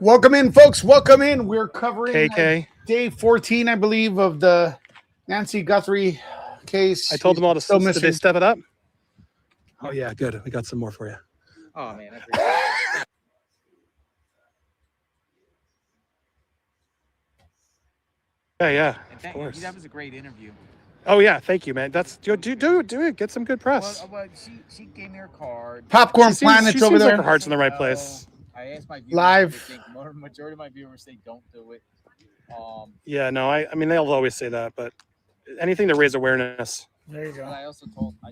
Welcome in, folks. Welcome in. We're covering KK. Day 14, I believe, of the Nancy Guthrie case. I told them all to still did missing. they step it up? Oh yeah, good. We got some more for you. Oh man, I appreciate it. Yeah, And of course. that was a great interview. Oh yeah, thank you, man. That's do it. Get some good press. Well, she gave me her card. Popcorn she Planet's seems over like there. her heart's in the right place. I asked my viewers Live. If they think, majority of my viewers say don't do it. Yeah, no, I mean they'll always say that, but anything to raise awareness. There you But go. I also told her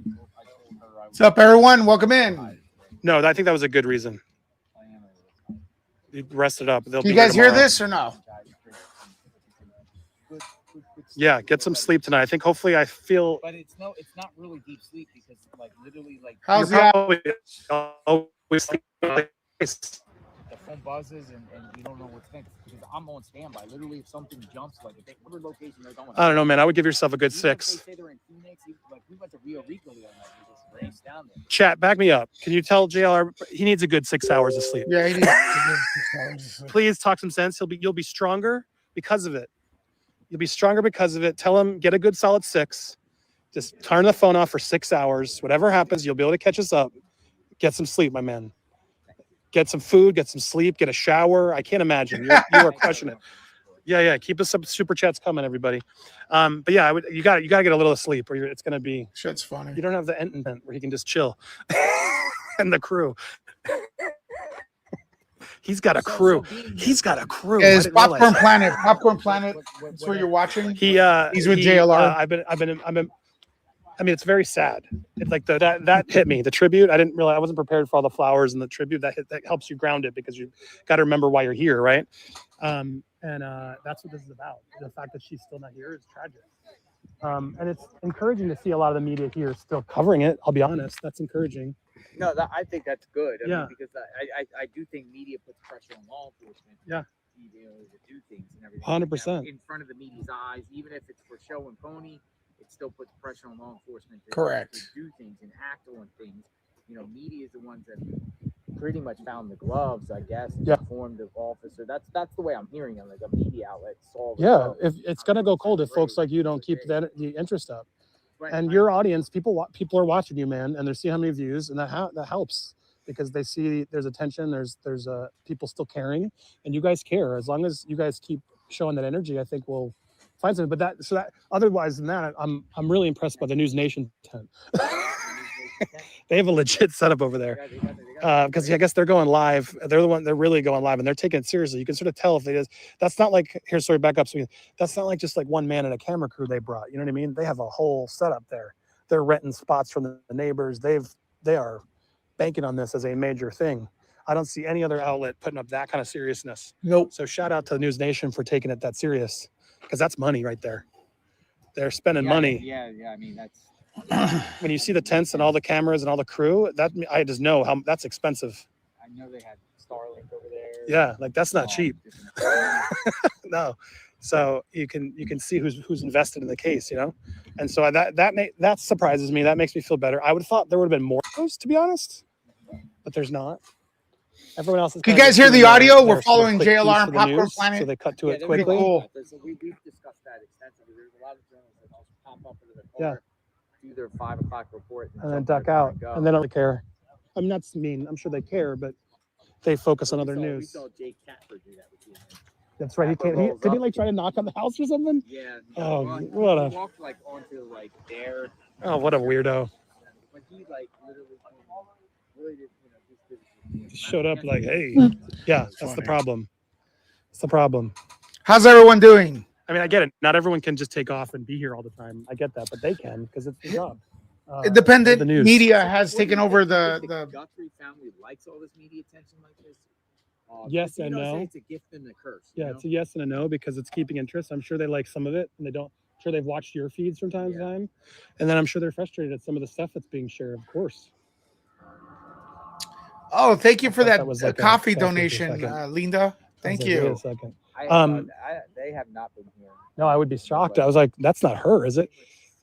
What's up, everyone? Welcome in. No, I think that was a good reason. You rest it up. They'll Do be you guys here hear tomorrow. this or no? Yeah, get some sleep tonight. I think hopefully I feel. But it's not really deep sleep because literally How's you're the probably always sleeping in a place. the phone buzzes and you don't know what to think because I'm on standby. Literally, if something jumps, whatever location they're going. I don't know, man. I would give yourself a good Even if 6. They say they're in Phoenix. We went to Rio Rico the other night. We just raced down there. Chat, back me up. Can you tell JLR he needs a good 6 hours of sleep? Yeah, he needs Please talk some sense. You'll be stronger because of it. You'll be stronger because of it. Tell him get a good solid 6. Just turn the phone off for 6 hours. Whatever happens, you'll be able to catch us up. Get some sleep, my man. Get some food, get some sleep, get a shower. I can't imagine. You are crushing it. Yeah. Keep us some super chats coming, everybody. But yeah, you got to get a little sleep, or it's gonna be. Shit's funny. You don't have the Enton tent where he can just chill, and the crew. He's got a crew. He's got a crew. Yeah, it's Popcorn Planet. Popcorn Planet. That's where you're watching. He's with JLR. I've been. I mean, it's very sad. It's like that hit me. The tribute. I didn't realize I wasn't prepared for all the flowers and the tribute. That helps you ground it because you got to remember why you're here, right? And that's what this is about. The fact that she's still not here is tragic. And it's encouraging to see a lot of the media here still covering it. I'll be honest. That's encouraging. No, I think that's good. I Yeah. mean, because I do think media puts pressure on law enforcement. Yeah. To do things and everything. 100%. In front of the media's eyes, even if it's for show and pony, it still puts pressure on law enforcement to do things and act on things. Media is the ones that pretty much found the gloves, I guess, and informed the officer. That's the way I'm hearing it. Like a media outlet saw the gloves. If it's gonna go cold if folks like you don't keep the interest up. Right, and your audience, people are watching you, man, and they're seeing how many views, and that helps because they see there's attention, there's people still caring, and you guys care. As long as you guys keep showing that energy, I think we'll find something. But that otherwise than that, I'm really impressed by the News Nation tent. They have a legit setup over there because I guess they're going live. They're really going live, and they're taking it seriously. You can sort of tell if they just. That's not like here. Sorry, back up. So that's not like just like one man and a camera crew they brought. You know what I mean? They have a whole setup there. They're renting spots from the neighbors. They are banking on this as a major thing. I don't see any other outlet putting up that kind of seriousness. Nope. So shout out to the News Nation for taking it that serious because that's money right there. They're spending money. Yeah. I mean, that's. When you see the tents and all the cameras and all the crew, that I just know how that's expensive. I know they had Starlink over there. Yeah, like that's not cheap. No, so you can see who's invested in the case, and so that surprises me. That makes me feel better. I would have thought there would have been more of those, to be honest, but there's not. Everyone else is. Can you guys hear the audio? We're following JLR and Popcorn Planet. So they cut to it Pretty quickly. cool. We've discussed that extensively. There's a lot of journalists that also pop up into the car. Do their 5 o'clock report and then duck out, and they don't care. I mean, that's mean. I'm sure they care, but they focus on other news. We saw Jake Catford do that with you. That's right. Did he try to knock on the house or something? Yeah. Oh, he walked onto there. Oh, what a weirdo! But he literally just showed up like, hey, yeah, that's the problem. It's the problem. How's everyone doing? I mean, I get it. Not everyone can just take off and be here all the time. I get that, but they can because it's the job. Independent media has taken over the Guthrie family likes all this media attention like this. Yes and no. It's a gift and a curse. Yeah, it's a yes and a no because it's keeping interest. I'm sure they like some of it, and they don't. I'm sure they've watched your feeds from time to time, and then I'm sure they're frustrated at some of the stuff that's being shared. Of course. Oh, thank you for that like coffee donation, Linda. Thank you. Wait a second. They have not been here. No, I would be shocked. I was like, that's not her, is it?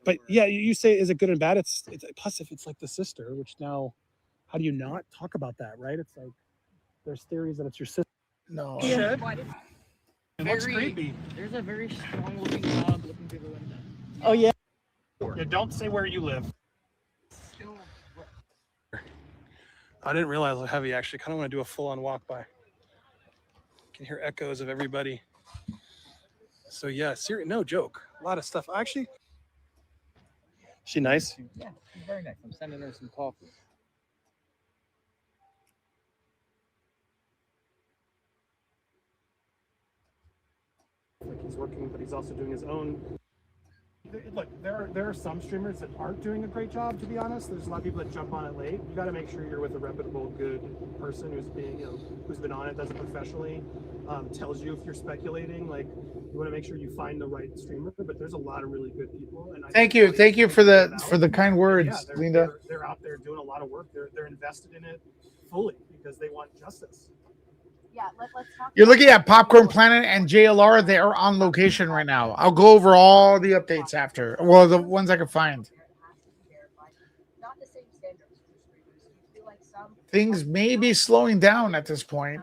But yeah, you say, is it good and bad? It's plus if it's like the sister, which now, how do you not talk about that, right? It's like there's theories that it's your sister. No. Should. It Very, looks creepy. There's a very strong looking dog looking through the window. Oh yeah. Yeah. Don't say where you live. Still, I didn't realize how heavy. Actually, kind of want to do a full-on walk by. Can hear echoes of everybody. So yeah, no joke. A lot of stuff. Actually, she nice. yeah, she's very nice. I'm sending her some coffee. Like he's working, but he's also doing his own. Look, there are some streamers that aren't doing a great job. To be honest, there's a lot of people that jump on it late. You got to make sure you're with a reputable, good person who's being, who's been on it, does it professionally, tells you if you're speculating. Like, you want to make sure you find the right streamer. But there's a lot of really good people. And thank you for the kind words, Linda. They're out there doing a lot of work. They're invested in it fully because they want justice. Yeah, let's talk. You're looking at Popcorn Planet and JLR. They are on location right now. I'll go over all the updates after. Well, the ones I can find. Not the same standards for streamers. Do you feel like some Things may be slowing down at this point.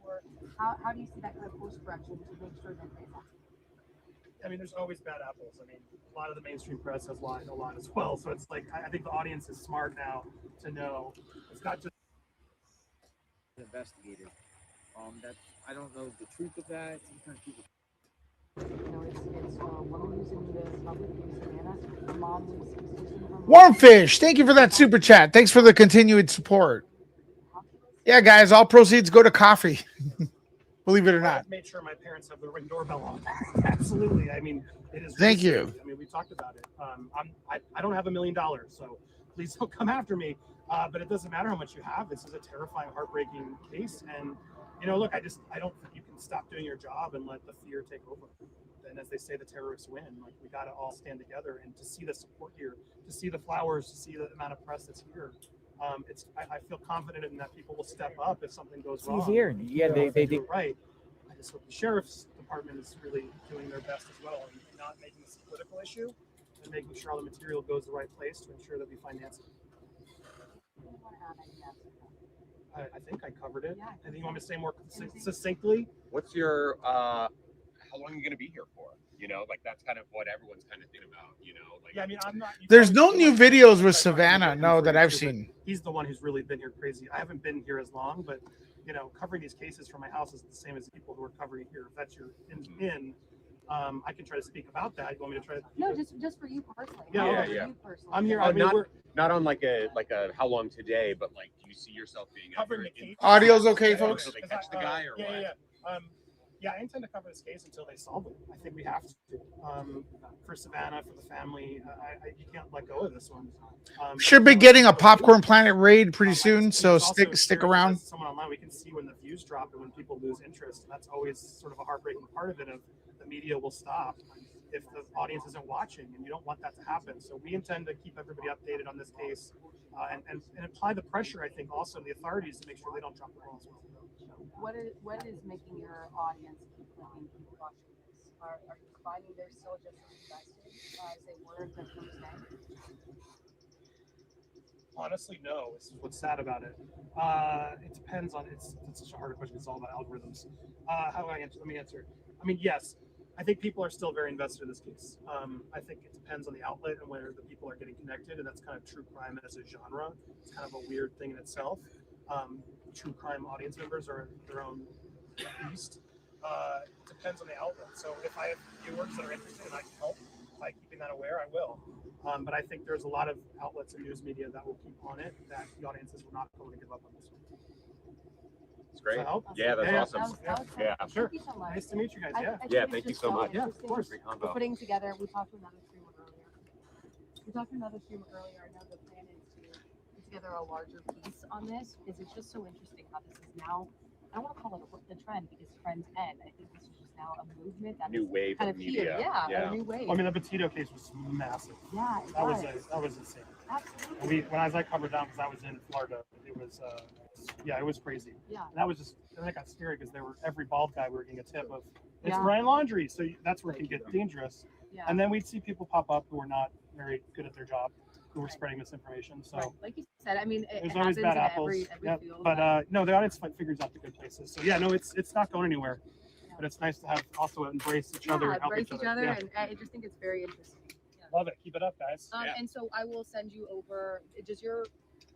or how do you see that kind of course correction to make sure that they I mean, there's always bad apples. I mean, a lot of the mainstream press has lied a lot as well. So it's like, I think the audience is smart now to know it's not just Investigated. That I don't know the truth of that. Sometimes people. it's one losing the public Savannah, the mom was using her Warmfish, thank you for that super chat. Thanks for the continued support. Yeah, guys, all proceeds go to coffee. Believe it or not. I've made sure my parents have the Ring doorbell on. Absolutely. I mean, it is. Thank you. I mean, we talked about it. I don't have $1 million, so please don't come after me. But it doesn't matter how much you have. This is a terrifying, heartbreaking case. And, look, I don't think you can stop doing your job and let the fear take over. And as they say, the terrorists win. Like, we got to all stand together. And to see the support here, to see the flowers, to see the amount of press that's here, I feel confident in that people will step up if something goes wrong. He's here. Yeah, they do. Right. I just hope the sheriff's department is really doing their best as well and not making this a political issue and making sure all the material goes the right place to ensure that we finance it. I think I covered it. I think you want me to say more succinctly? What's your how long are you going to be here for? Like that's kind of what everyone's kind of thinking about. Like yeah, I mean, I'm not. There's no new videos with Savannah, no, that I've seen. He's the one who's really been here crazy. I haven't been here as long, but covering these cases from my house is the same as the people who are covering here. If that's your in. I can try to speak about that. You want me to try? No, just for you personally. Yeah. You personally. I'm here. Oh, I mean, not on like a how long today, but like, do you see yourself being covering the case? Audio's okay, folks? Until they catch the guy or what? Yeah, I intend to cover this case until they solve it. I think we have to. For Savannah, for the family, you can't let go of this one. Should be getting a Popcorn Planet raid pretty soon, so stick around. Someone online, we can see when the views drop and when people lose interest. That's always sort of a heartbreaking part of it. Of the media will stop if the audience isn't watching, and you don't want that to happen. So we intend to keep everybody updated on this case and apply the pressure. I think also the authorities to make sure they don't drop the ball as well. What is making your audience keep watching this? Are you finding they're still just as invested as they were the first day? Honestly, no. It's what's sad about it. It depends on it's such a hard question. It's all about algorithms. How do I answer? Let me answer. I mean, yes, I think people are still very invested in this case. I think it depends on the outlet and where the people are getting connected, and that's kind of true crime as a genre. It's kind of a weird thing in itself. True crime audience members are their own beast. It depends on the outlet. So if I have viewers that are interested and I can help by keeping that aware, I will. But I think there's a lot of outlets and news media that will keep on it, that the audiences will not going to give up on this one. It's great. Yeah, that's awesome. Yeah, sure. Thank you so much. Nice to meet you guys. I Yeah, think thank you it's so just much. so Yeah, of course. Great We're combo. putting together. We talked to another streamer earlier. I know the plan is to put together a larger piece on this because it's just so interesting how this is now. I don't want to call it the trend because trends end. I think this is just now a movement that New wave kind of of here. media. Yeah, a new wave. I mean, the Petito case was massive. Yeah, That was insane. Absolutely. When I covered down because I was in Florida, it was it was crazy. Yeah. And that was just, and that got scary because every bald guy we were getting a tip of it's Yeah. Brian Laundrie, so that's where it can get dangerous. Yeah. And then we'd see people pop up who are not very good at their job, who are spreading misinformation. So Right. Like you said, I mean, it there's happens always bad in apples. every Yep. field. But no, the audience figures out the good places. So yeah, no, it's not going anywhere. Yeah. But it's nice to have also embrace each other and help embrace each other. Yeah. and I just think it's very interesting. Yeah. Love it. Keep it up, guys. Yeah. And so I will send you over. Does your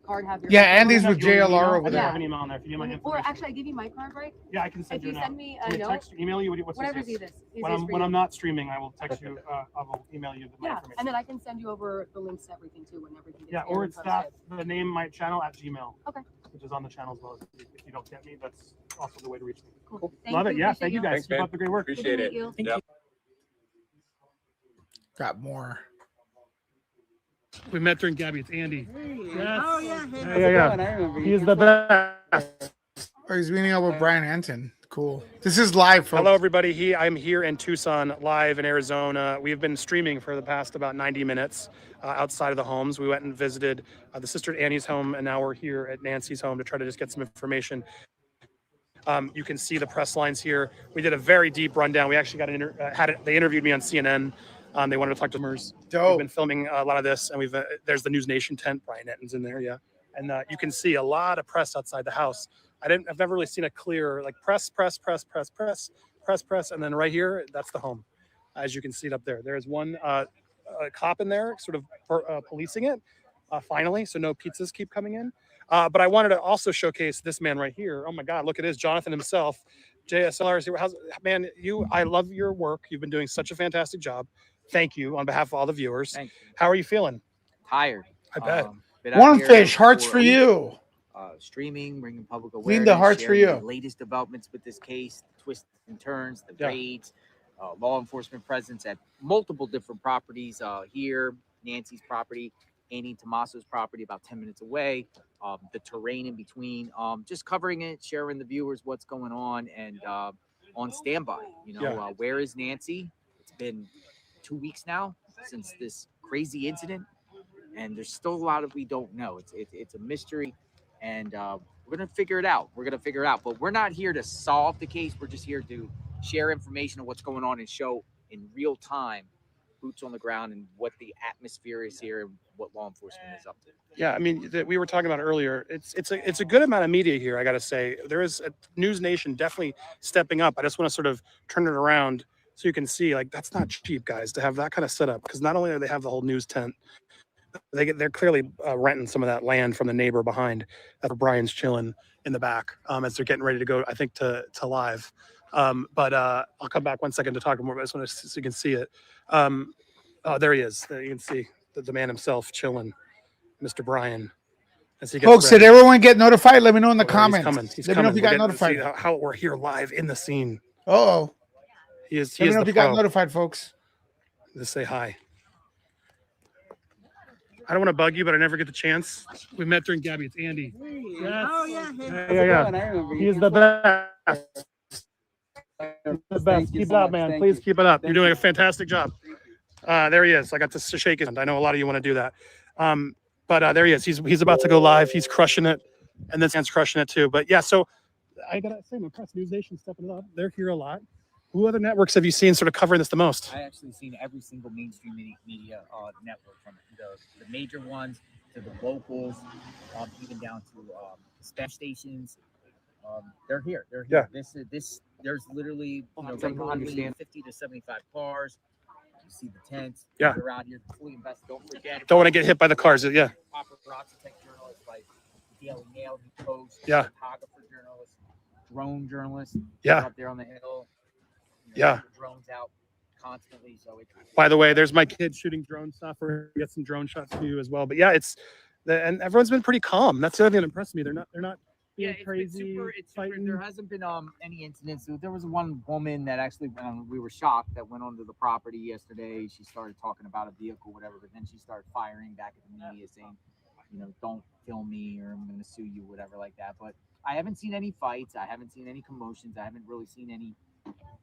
card have your? Yeah, info on Andy's it? with JLR over I there. have an email on there if you need my Or information. actually, I give you my card, right? Yeah, I can send If you you a send note. me Can a I note, text, email you? What's whatever's easiest? easiest When for I'm you. not streaming, I will text you. I will email you my Yeah, information. and then I can send you over the links to everything too when everything gets Yeah, there or and it's that posted. the name my channel at Gmail. Okay. Which is on the channel as well. If you don't get me, that's also the way to reach me. Cool. Love it. Yeah, thank you guys. Thanks, Keep man. up the great work. Good to Appreciate meet it. you. Yep. Got more. We met during Gabby. It's Andy. Yes. Oh yeah, Yeah. I remember. He's the best. Oh, he's meeting up with Brian Anton. Cool. This is live, folks. Hello, everybody. I'm here in Tucson, live in Arizona. We've been streaming for the past about 90 minutes outside of the homes. We went and visited the sister at Annie's home, and now we're here at Nancy's home to try to just get some information. You can see the press lines here. We did a very deep rundown. We actually got they interviewed me on CNN. They wanted to talk to customers. Dope. We've been filming a lot of this, and there's the News Nation tent. Brian Etton's in there, yeah. And you can see a lot of press outside the house. I've never really seen a clear like press, and then right here, that's the home. As you can see it up there. There's one cop in there, sort of policing it. Finally, so no pizzas keep coming in. But I wanted to also showcase this man right here. Oh my God, look at this, Jonathan himself. JSLR is here. Man, I love your work. You've been doing such a fantastic job. Thank you on behalf of all the viewers. Thank you. How are you feeling? Tired. I bet. Been out One here fish, hearts for a week, you. Streaming, bringing public Lean awareness, the hearts for sharing you. the latest developments with this case, the twists and turns, the Yeah. raids, law enforcement presence at multiple different properties here, Nancy's property, Annie Tomaso's property about 10 minutes away, the terrain in between, just covering it, sharing the viewers what's going on, and on standby. Where is Nancy? It's been 2 weeks now since this crazy incident, and there's still a lot of we don't know. It's a mystery, and we're gonna figure it out. But we're not here to solve the case. We're just here to share information on what's going on and show in real time, boots on the ground, and what the atmosphere is here and what law enforcement is up to. Yeah, I mean, we were talking about earlier. It's a good amount of media here. I got to say, there is a News Nation definitely stepping up. I just want to sort of turn it around so you can see, like, that's not cheap, guys, to have that kind of setup. Because not only do they have the whole news tent, they're clearly renting some of that land from the neighbor behind. That's where Brian's chilling in the back as they're getting ready to go, I think, to live. But I'll come back 1 second to talk more. But I just want to so you can see it. Oh, there he is. There you can see the man himself chilling, Mr. Brian. As he gets Folks, ready. did everyone get notified? Let me know in the Oh, comments. He's coming. He's Let me coming. know if you We're got getting to see notified. how we're here live in the scene. Oh, He is. let me know the if you got pro. notified, folks. Just say hi. I don't want to bug you, but I never get the chance. We met during Gabby. It's Andy. Yes. Oh yeah, Yeah. I remember. He's the best. The best. Keep it up, man. Please keep it up. You're doing a fantastic job. There he is. I got to shake his hand. I know a lot of you want to do that. But there he is. He's about to go live. He's crushing it, and this man's crushing it too. But yeah, so I gotta say, my press News Nation stepping it up. They're here a lot. Who other networks have you seen sort of covering this the most? I actually seen every single mainstream media network, from the major ones to the locals, even down to spec stations. They're here. They're here. Yeah. This. There's literally Understand. 50 to 75 cars. You see the tents. Yeah. They're out here fully invested. Don't forget. Don't want to get hit by the cars. Yeah. Paparazzi tech journalists like Daily Mail, New Post, Yeah. photographer journalists, drone journalists. Yeah. Up there on the hill. Yeah. Drones out constantly. So By the way, there's my kid shooting drone stuff. We're gonna get some drone shots for you as well. But yeah, and everyone's been pretty calm. That's the other thing that impressed me. They're not being it's crazy. been super. It's super. fighting. There hasn't been any incidents. There was one woman that actually we were shocked that went onto the property yesterday. She started talking about a vehicle, whatever, but then she started firing back at the media, saying, don't film me or I'm going to sue you, whatever like that. But I haven't seen any fights. I haven't seen any commotions. I haven't really seen any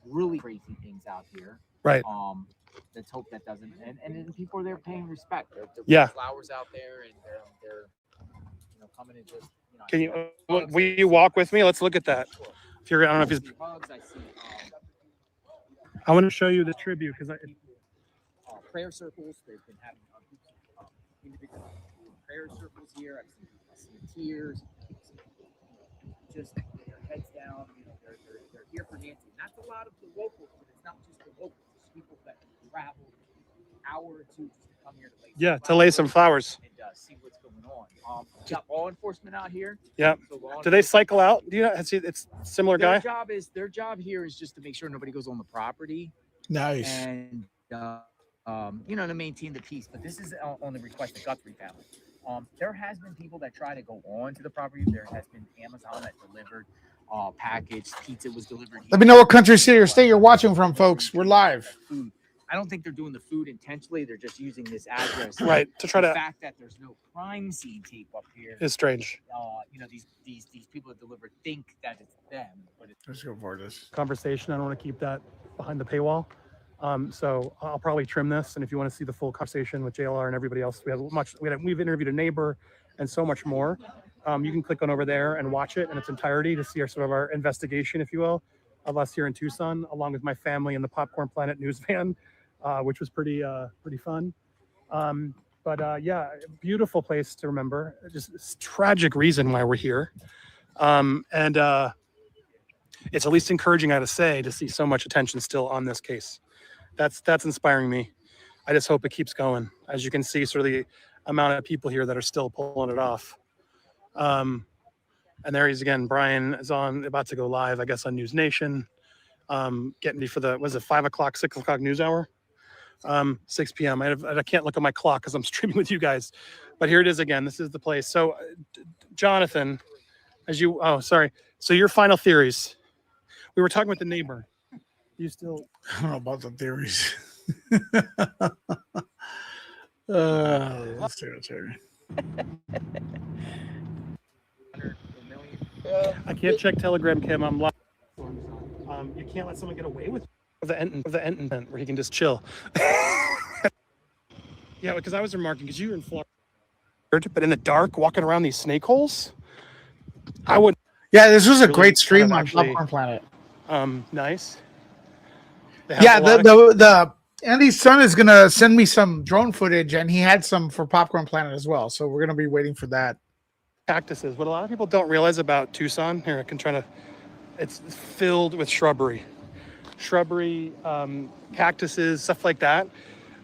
really crazy things out here. Right. Let's hope that doesn't. And then people are there paying respect. They're Yeah. flowers out there, and they're coming and just. Can you will you walk with me? Let's look at that. If you're, I don't know if he's. Hugs, I see. I want to show you the tribute because Prayer circles. They've been having individual prayer circles here. I've seen tears, just their heads down. You know, they're here for Nancy. And that's a lot of the locals, but it's not just the locals. It's people that travel an hour or two just to come here to lay some flowers and see what's going on. Got law enforcement out here. Yeah. So do they cycle out? Do you know? It's similar their guy. Their job here is just to make sure nobody goes on the property. Nice. And you know, to maintain the peace. But this is on the request of Guthrie family. There has been people that try to go on to the property. There has been Amazon that delivered package. Pizza was delivered here. Let me know what country, city, or state you're watching from, folks. We're live. Food. I don't think they're doing the food intentionally. They're just using this address. Right. To try the to. fact that there's no crime scene tape up here is strange. You know, these people that deliver think that it's them, but it's. Let's go for this conversation. I don't want to keep that behind the paywall. So I'll probably trim this. And if you want to see the full conversation with JLR and everybody else, we've interviewed a neighbor and so much more. You can click on over there and watch it in its entirety to see our investigation, if you will, of us here in Tucson, along with my family in the Popcorn Planet news van, which was pretty fun. Yeah, beautiful place to remember. Just tragic reason why we're here. It's at least encouraging, I gotta say, to see so much attention still on this case. That's inspiring me. I just hope it keeps going. As you can see, sort of the amount of people here that are still pulling it off. And there he is again. Brian is about to go live, I guess, on News Nation. Getting me for the 5 o'clock, 6 o'clock news hour. 6 p.m. I can't look at my clock because I'm streaming with you guys. But here it is again. This is the place. So, Jonathan, so your final theories. We were talking with the neighbor. You still? I don't know about the theories. Let's do it here. I can't check Telegram, Kim. I'm live. You can't let someone get away with the end where he can just chill. Yeah, because I was remarking, because you're in Florida, but in the dark, walking around these snake holes, I would. Yeah, this was a really great stream kind on of actually, Popcorn Planet. Nice. Yeah, the Andy's son is gonna send me some drone footage, and he had some for Popcorn Planet as well. So we're gonna be waiting for that. Cactuses. What a lot of people don't realize about Tucson, here I can try to. It's filled with shrubbery, cactuses, stuff like that.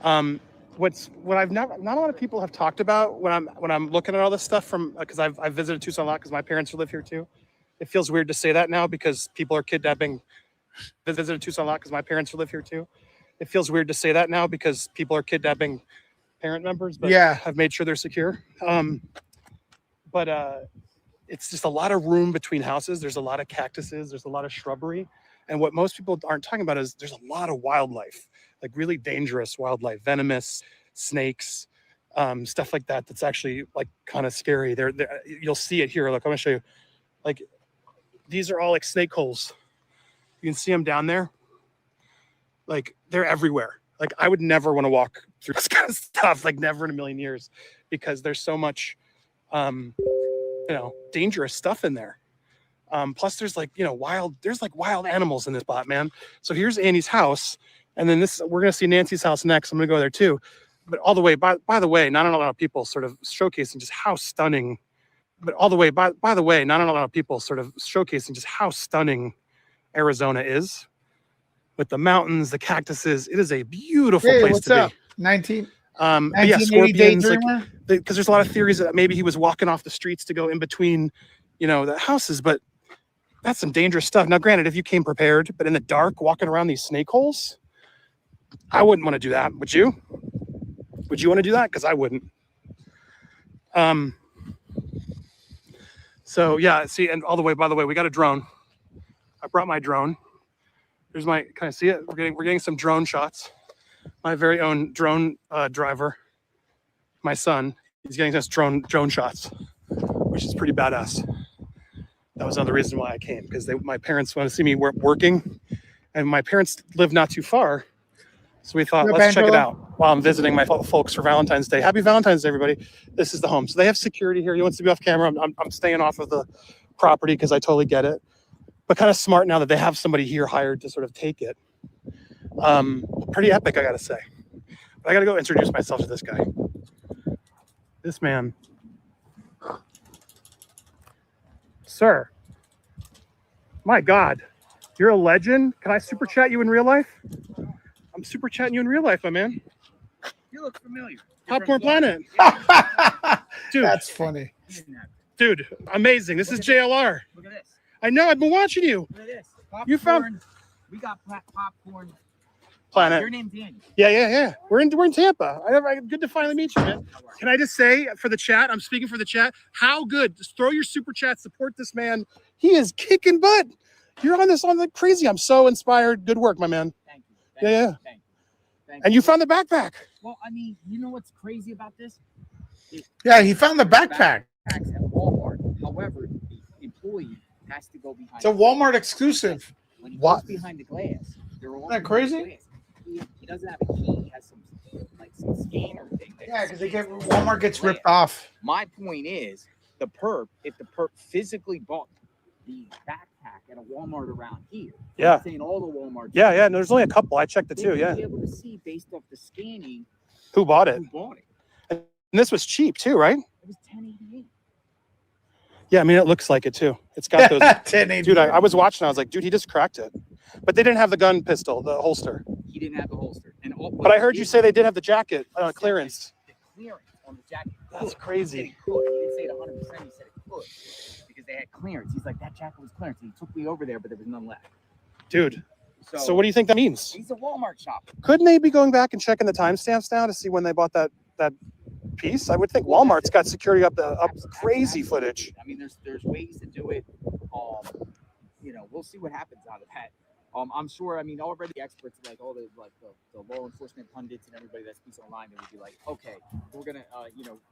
What I've not a lot of people have talked about when I'm looking at all this stuff from, because I've visited Tucson a lot because my parents live here too. It feels weird to say that now because people are kidnapping. Visited Tucson a lot because my parents live here too. It feels weird to say that now because people are kidnapping parent members, but yeah, I've made sure they're secure. It's just a lot of room between houses. There's a lot of cactuses. There's a lot of shrubbery. And what most people aren't talking about is there's a lot of wildlife, like really dangerous wildlife, venomous snakes, stuff like that. That's actually like kind of scary. You'll see it here. Look, I'm gonna show you. Like these are all like snake holes. You can see them down there. Like they're everywhere. Like I would never want to walk through this kind of stuff, like never in a million years, because there's so much, dangerous stuff in there. Plus there's wild animals in this spot, man. So here's Annie's house. And then we're going to see Nancy's house next. I'm going to go there too. But all the way, by the way, not a lot of people sort of showcasing just how stunning, Arizona is. With the mountains, the cactuses, it is a beautiful place to up? be. 1980 scorpions. Daydreamer? Because there's a lot of theories that maybe he was walking off the streets to go in between, the houses. But that's some dangerous stuff. Now, granted, if you came prepared, but in the dark, walking around these snake holes, I wouldn't want to do that. Would you? Would you want to do that? Because I wouldn't. So yeah, see, and all the way. By the way, we got a drone. I brought my drone. Can I see it? We're getting some drone shots. My very own drone driver, my son, he's getting us drone shots, which is pretty badass. That was another reason why I came, because my parents want to see me working, and my parents live not too far, so we thought let's check it out while I'm visiting my folks for Valentine's Day. Happy Valentine's Day, everybody! This is the home, so they have security here. He wants to be off camera. I'm staying off of the property because I totally get it. But kind of smart now that they have somebody here hired to sort of take it. Pretty epic, I gotta say. But I gotta go introduce myself to this guy. This man. Sir. My God. You're a legend. Can I super chat you in real life? I'm super chatting you in real life, my man. You look familiar. Popcorn Planet. Dude. That's funny. Dude, amazing. This is JLR. Look at this. I know. I've been watching you. Look at this. Popcorn. You found We got Popcorn Planet. Your name's Andy. Yeah. We're in Tampa. Good to finally meet you, man. Can I just say for the chat? I'm speaking for the chat. How good? Just throw your super chat. Support this man. He is kicking butt. You're on this on like crazy. I'm so inspired. Good work, my man. Thank you. Yeah. Thank you. And you found the backpack. Well, I mean, you know what's crazy about this? Yeah, he found the backpack. At Walmart. However, the employee has to go behind. It's a Walmart exclusive. When he goes behind the glass, they're all. Isn't that crazy? He doesn't have a key. He has some scanner thing. Yeah, because Walmart gets ripped off. My point is, if the perp physically bought the backpack at a Walmart around here. Yeah. I'm saying all the Walmarts. Yeah. There's only a couple. I checked it too. Yeah. Be able to see based off the scanning Who bought it? who bought it. And this was cheap too, right? It was $10.88. Yeah, I mean, it looks like it too. It's got those. 1080. Dude, I was watching. I was like, dude, he just cracked it. But they didn't have the gun pistol, the holster. He didn't have the holster. But I heard you say they did have the jacket clearance. The clearance on the jacket. That's He crazy. said it could. He didn't say it 100%. He said it could because they had clearance. He's like, that jacket was clearance. And he took me over there, but there was none left. Dude. So what do you think that means? He's a Walmart shop. Couldn't they be going back and checking the timestamps now to see when they bought that piece? I would think Walmart's got security up crazy footage. I mean, there's ways to do it. We'll see what happens out of that. I'm sure. I mean, already experts like all the law enforcement pundits and everybody that speaks online, they would be like, okay, we're gonna,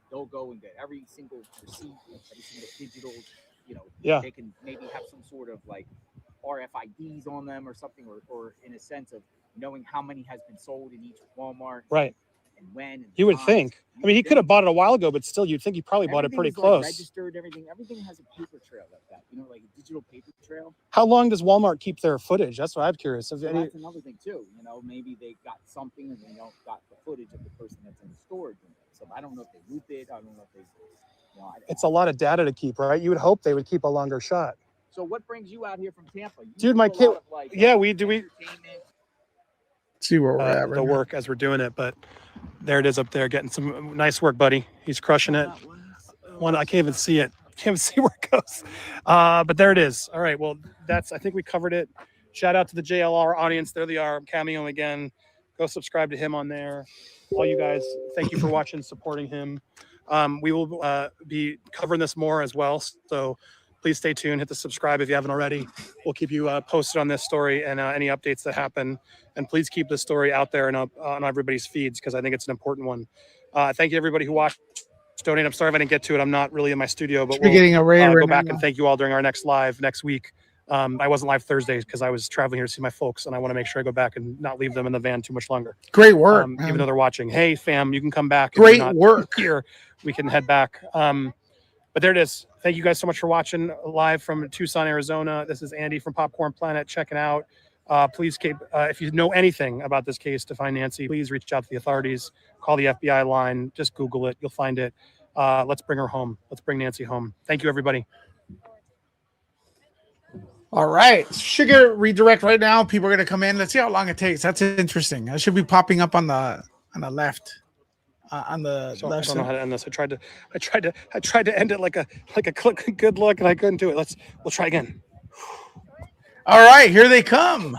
they'll go and get every single receipt, every single digital, Yeah. they can maybe have some sort of like RFIDs on them or something, or in a sense of knowing how many has been sold in each Walmart, Right. and when. And You would times. think. I mean, he could have bought it a while ago, but still, you'd think he probably bought it pretty Everything's, close. Registered, everything has a paper trail like that. Like a digital paper trail. How long does Walmart keep their footage? That's what I'm curious. So that's another thing too. Maybe they got something and they don't got the footage of the person that's in the storage. So I don't know if they loop it. I don't know if they. It's a lot of data to keep, right? You would hope they would keep a longer shot. So what brings you out here from Tampa? Dude, my kid. Yeah, we do. We see where we're at. Right the now. work as we're doing it, but there it is up there, getting some nice work, buddy. He's crushing it. I can't even see it. Can't even see where it goes. But there it is. All right. Well, I think we covered it. Shout out to the JLR audience. There they are. I'm cameoing again. Go subscribe to him on there. All you guys, thank you for watching, supporting him. We will be covering this more as well. So please stay tuned. Hit the subscribe if you haven't already. We'll keep you posted on this story and any updates that happen. And please keep this story out there and up on everybody's feeds because I think it's an important one. Thank you, everybody who watched. Donate. I'm sorry if I didn't get to it. I'm not really in my studio, but we'll getting a go back and thank you all during our next live next week. I wasn't live Thursdays because I was traveling here to see my folks, and I want to make sure I go back and not leave them in the van too much longer. Great work, even though they're watching. Hey, fam, you can come back. Great work here. We can head back. But there it is. Thank you guys so much for watching live from Tucson, Arizona. This is Andy from Popcorn Planet checking out. Please keep, if you know anything about this case to find Nancy, please reach out to the authorities, call the FBI line, just Google it. You'll find it. Let's bring her home. Let's bring Nancy home. Thank you, everybody. All right. Should get a redirect right now. People are going to come in. Let's see how long it takes. That's interesting. That should be popping up on the left. On the So left I don't know side. how to end this. I tried to end it like a good look, and I couldn't do it. We'll try again. All right, here they come.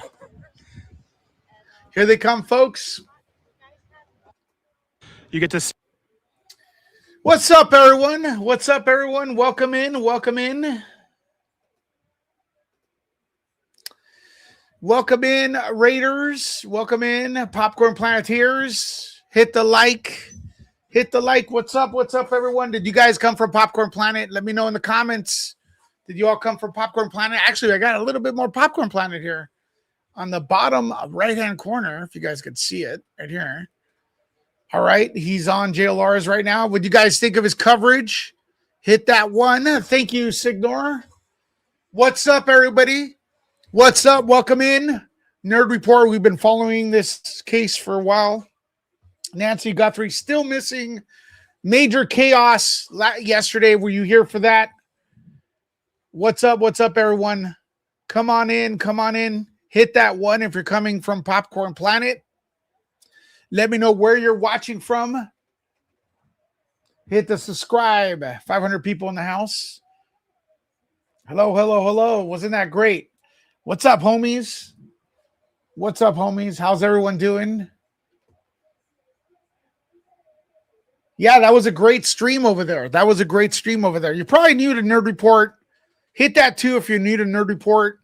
Here they come, folks. You get to see. What's up, everyone? What's up, everyone? Welcome in. Welcome in. Welcome in, Raiders. Welcome in, Popcorn Planeteers. Hit the like. Hit the like. What's up? What's up, everyone? Did you guys come from Popcorn Planet? Let me know in the comments. Did you all come from Popcorn Planet? Actually, I got a little bit more Popcorn Planet here on the bottom right-hand corner, if you guys could see it right here. All right, he's on JLR's right now. What do you guys think of his coverage? Hit that one. Thank you, Signor. What's up, everybody? What's up? Welcome in. Nerd Report. We've been following this case for a while. Nancy Guthrie still missing. Major chaos yesterday. Were you here for that? What's up? What's up, everyone? Come on in. Come on in. Hit that one if you're coming from Popcorn Planet. Let me know where you're watching from. Hit the subscribe. 500 people in the house. Hello, hello, hello. Wasn't that great? What's up, homies? What's up, homies? How's everyone doing? Yeah, that was a great stream over there. That was a great stream over there. You're probably new to Nerd Report. Hit that too if you're new to Nerd Report.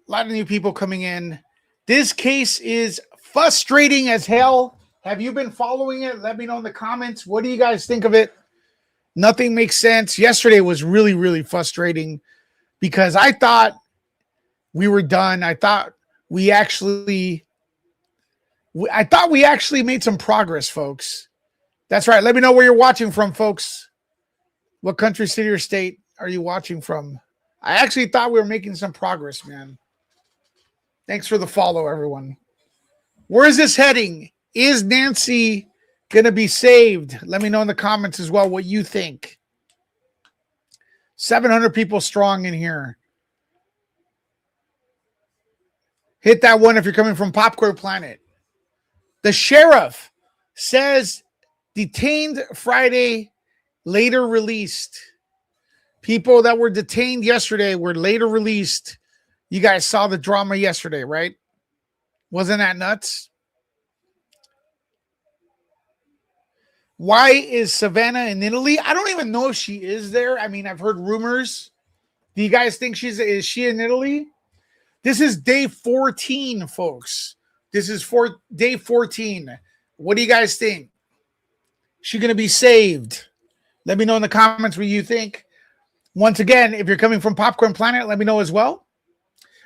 A lot of new people coming in. This case is frustrating as hell. Have you been following it? Let me know in the comments. What do you guys think of it? Nothing makes sense. Yesterday was really, really frustrating because I thought we were done. I thought we actually made some progress, folks. That's right. Let me know where you're watching from, folks. What country, city, or state are you watching from? I actually thought we were making some progress, man. Thanks for the follow, everyone. Where is this heading? Is Nancy going to be saved? Let me know in the comments as well what you think. 700 people strong in here. Hit that one if you're coming from Popcorn Planet. The sheriff says detained Friday, later released. People that were detained yesterday were later released. You guys saw the drama yesterday, right? Wasn't that nuts? Why is Savannah in Italy? I don't even know if she is there. I mean, I've heard rumors. Do you guys think is she in Italy? This is day 14, folks. This is day 14. What do you guys think? She going to be saved? Let me know in the comments what you think. Once again, if you're coming from Popcorn Planet, let me know as well.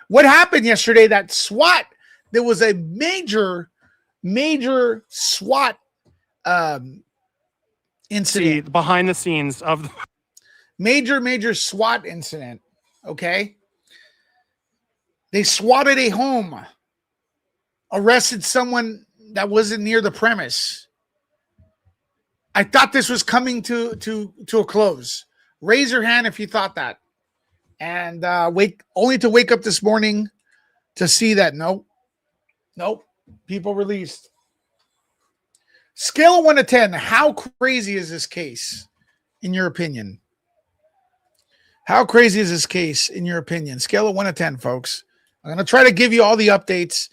What happened yesterday? That SWAT, there was a major SWAT incident. Behind the scenes of major SWAT incident. Okay. They swatted a home, arrested someone that wasn't near the premise. I thought this was coming to a close. Raise your hand if you thought that. And only to wake up this morning to see that nope. People released. Scale of 1 to 10. How crazy is this case, in your opinion? How crazy is this case, in your opinion? Scale of 1 to 10, folks. I'm going to try to give you all the updates.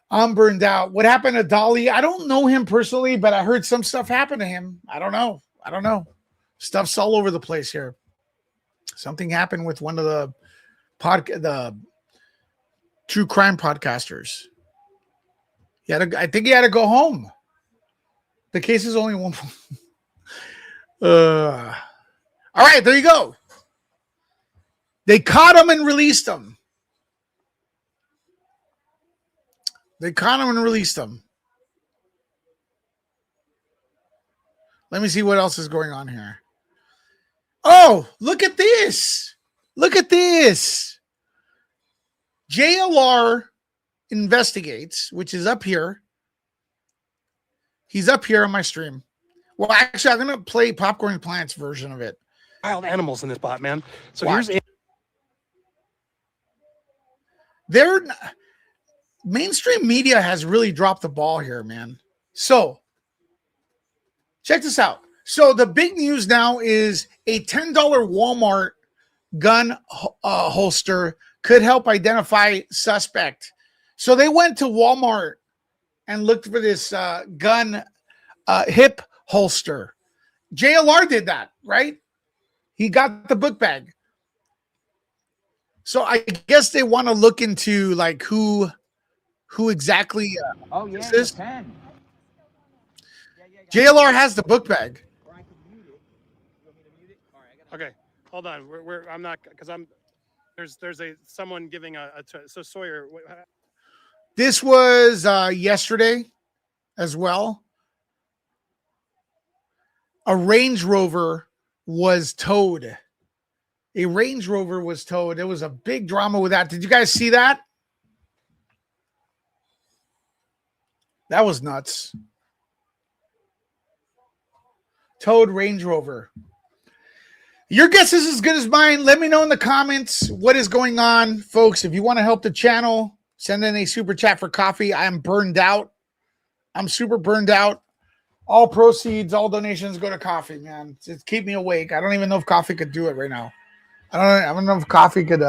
I'm burned out. What happened to Dolly? I don't know him personally, but I heard some stuff happen to him. I don't know. Stuff's all over the place here. Something happened with one of the true crime podcasters. I think he had to go home. The case is only one. All right, there you go. They caught him and released him. Let me see what else is going on here. Oh, look at this. JLR investigates, which is up here. He's up here on my stream. Well, actually, I'm going to play Popcorn Planet's version of it. wild animals in this bot, man. So Watch. here's mainstream media has really dropped the ball here, man. So check this out. So the big news now is a $10 Walmart gun holster could help identify suspect. So they went to Walmart and looked for this gun hip holster. JLR did that, right? He got the book bag. So I guess they want to look into like who exactly this is. pen. JLR has the book bag. okay. Hold on. I'm not because I'm there's someone giving so Sawyer. This was yesterday as well. A Range Rover was towed. There was a big drama with that. Did you guys see that? That was nuts. Toad Range Rover. Your guess is as good as mine. Let me know in the comments what is going on. Folks, if you want to help the channel, send in a super chat for coffee. I am burned out. I'm super burned out. All proceeds, all donations go to coffee, man. Just keep me awake. I don't even know if coffee could do it right now. I don't know if coffee could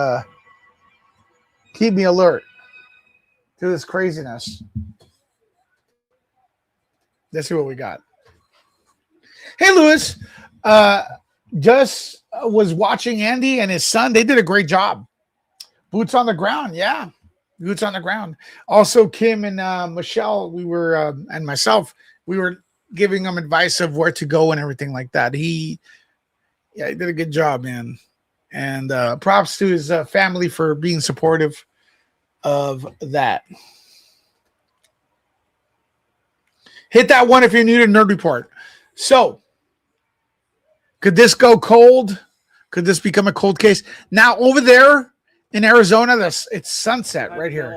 keep me alert to this craziness. Let's see what we got. Hey, Lewis. Just was watching Andy and his son. They did a great job. Boots on the ground. Yeah. Boots on the ground. Also, Kim and Michelle, and myself, we were giving him advice of where to go and everything like that. He did a good job, man. And props to his family for being supportive of that. Hit that one if you're new to Nerd Report. So, could this go cold? Could this become a cold case? Now, over there in Arizona, it's sunset right here.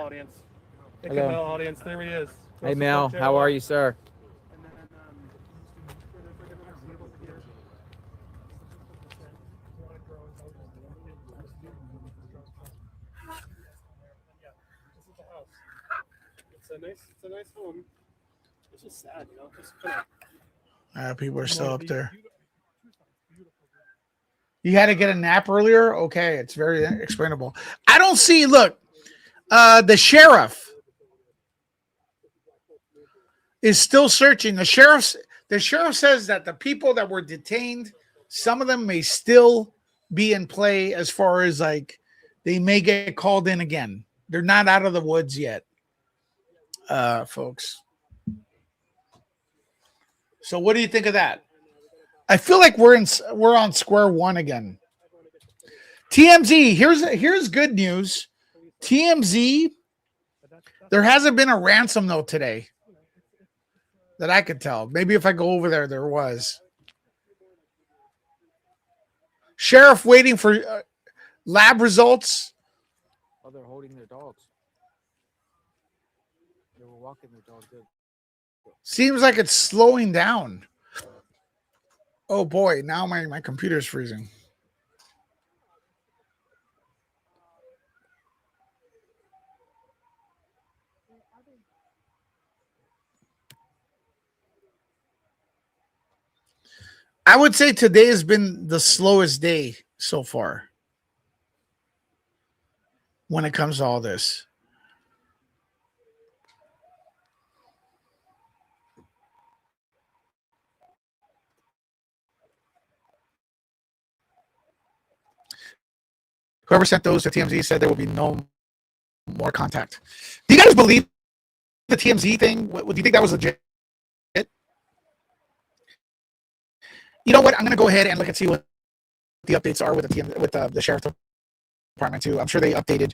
Hello. Audience. There he is. Hey, Mel. How are you, sir? It's a nice home. It's just sad, you know. Just kind of, people are still up there. You had to get a nap earlier? Okay, it's very explainable. I don't see, look, the sheriff is still searching. The sheriff says that the people that were detained, some of them may still be in play as far as like they may get called in again. They're not out of the woods yet, folks. So what do you think of that? I feel like we're on square one again. TMZ, here's good news. TMZ, there hasn't been a ransom though today that I could tell. Maybe if I go over there was. Sheriff waiting for lab results. Oh, they're holding their dogs. They were walking their dogs. Seems like it's slowing down. Oh boy, now my computer's freezing. I would say today has been the slowest day so far when it comes to all this. Whoever sent those to TMZ said there will be no more contact. Do you guys believe the TMZ thing? Do you think that was legit? You know what? I'm going to go ahead and look and see what the updates are with the sheriff department too. I'm sure they updated.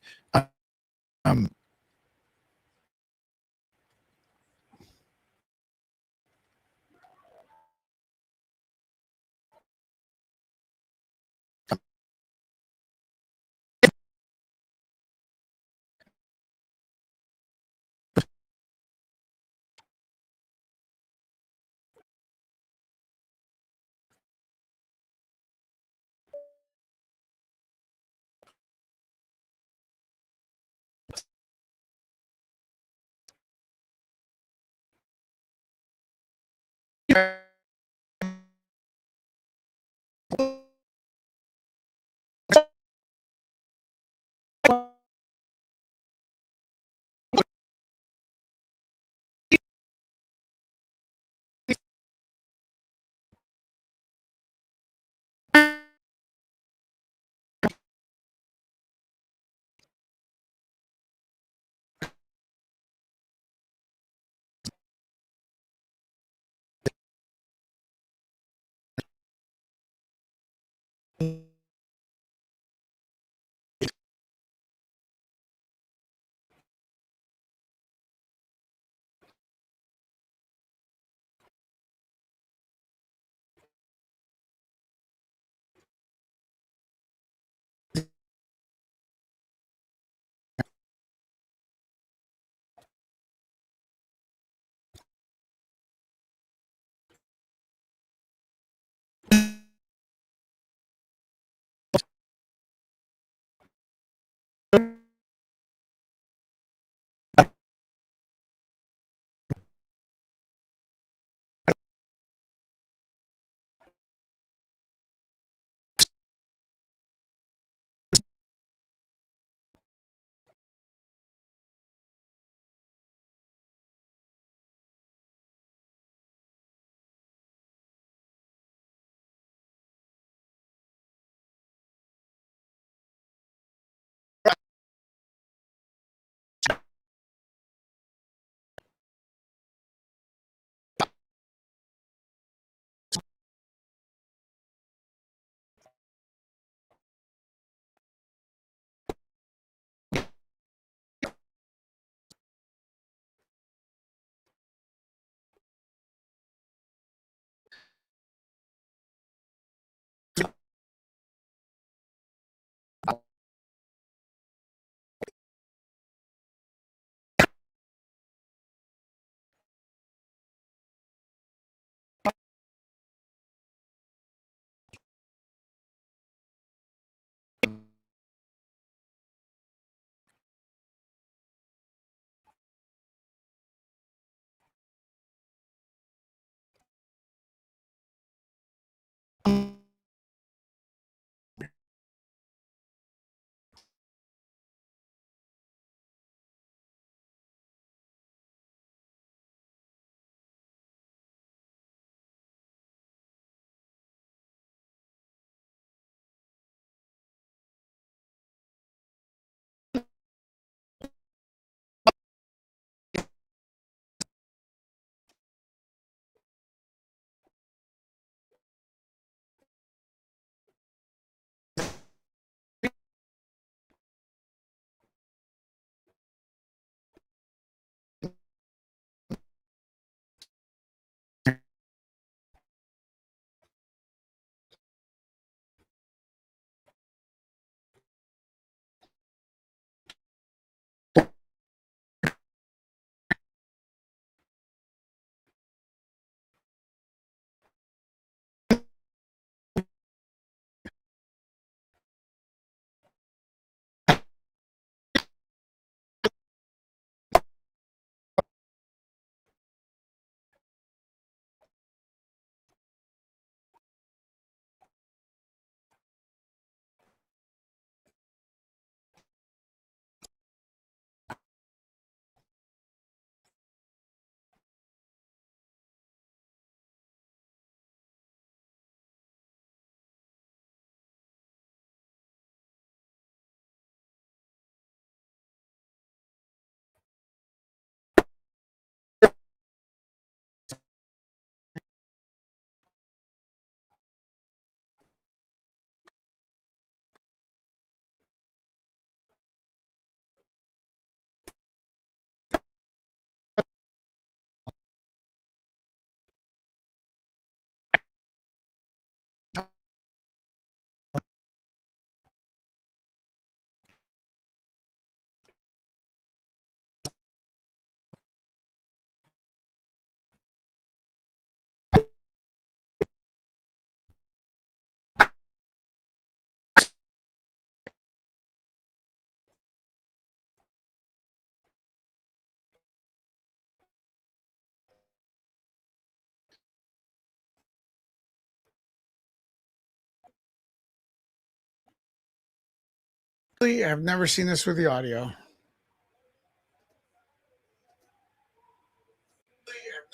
I've never seen this with the audio. I've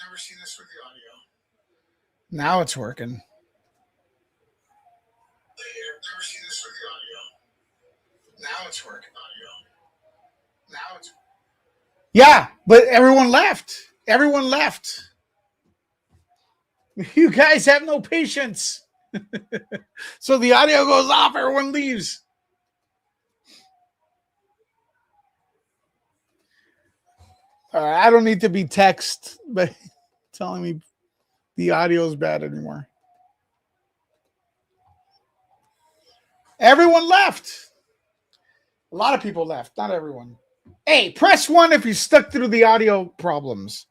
never seen this with the audio. Now it's working. I've never seen this with the audio. Now it's working. Now it's. Yeah, but everyone left. Everyone left. You guys have no patience. So the audio goes off, everyone leaves. All right, I don't need to be text, but telling me the audio is bad anymore. Everyone left. A lot of people left, not everyone. Hey, press 1 if you stuck through the audio problems.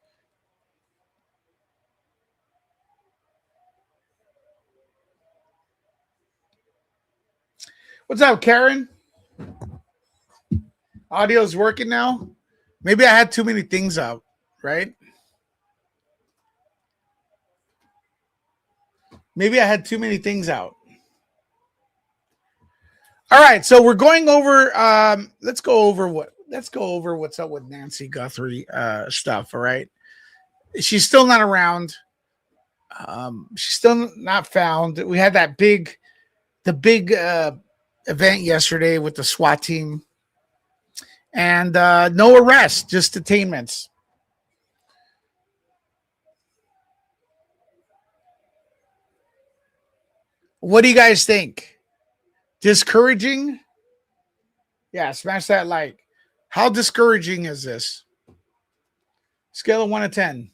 What's up, Karen? Audio's working now? Maybe I had too many things out, right? Maybe I had too many things out. All right, so we're going over let's go over what's up with Nancy Guthrie stuff, all right? She's still not around. She's still not found. We had the big event yesterday with the SWAT team. And no arrest, just detainments. What do you guys think? Discouraging? Yeah, smash that like. How discouraging is this? Scale of 1 to 10.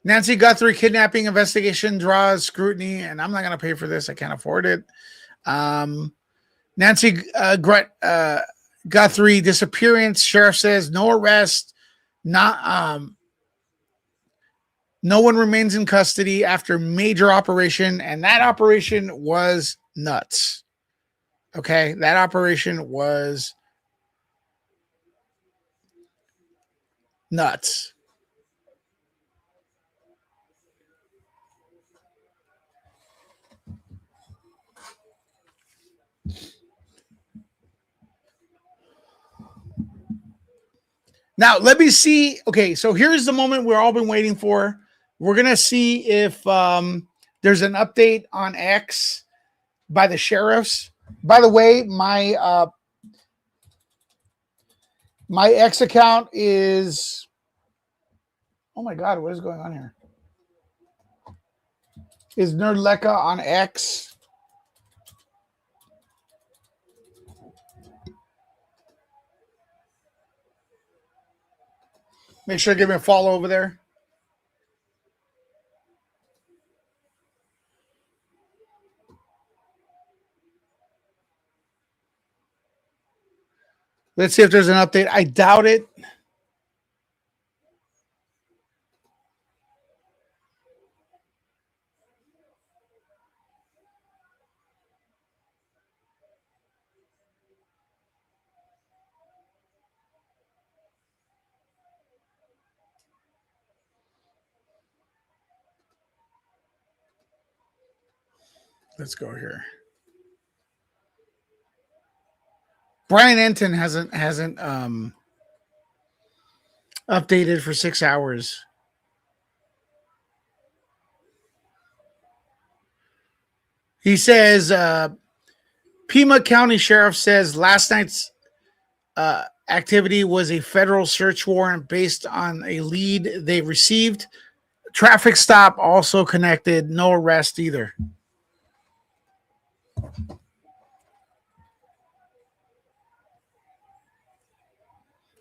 Nancy Guthrie kidnapping investigation draws scrutiny, and I'm not going to pay for this. I can't afford it. Nancy Guthrie disappearance. Sheriff says no arrest. Not no one remains in custody after major operation, and that operation was nuts. Okay, that operation was nuts. Now, let me see. Okay, so here's the moment we've all been waiting for. We're going to see if there's an update on X by the sheriffs. By the way, my X account is... Oh my God, what is going on here? Is Nerdlecca on X? Make sure to give me a follow over there. Let's see if there's an update. I doubt it. Let's go here. Brian Enton hasn't updated for 6 hours. He says Pima County Sheriff says last night's activity was a federal search warrant based on a lead they received. Traffic stop also connected. No arrest either.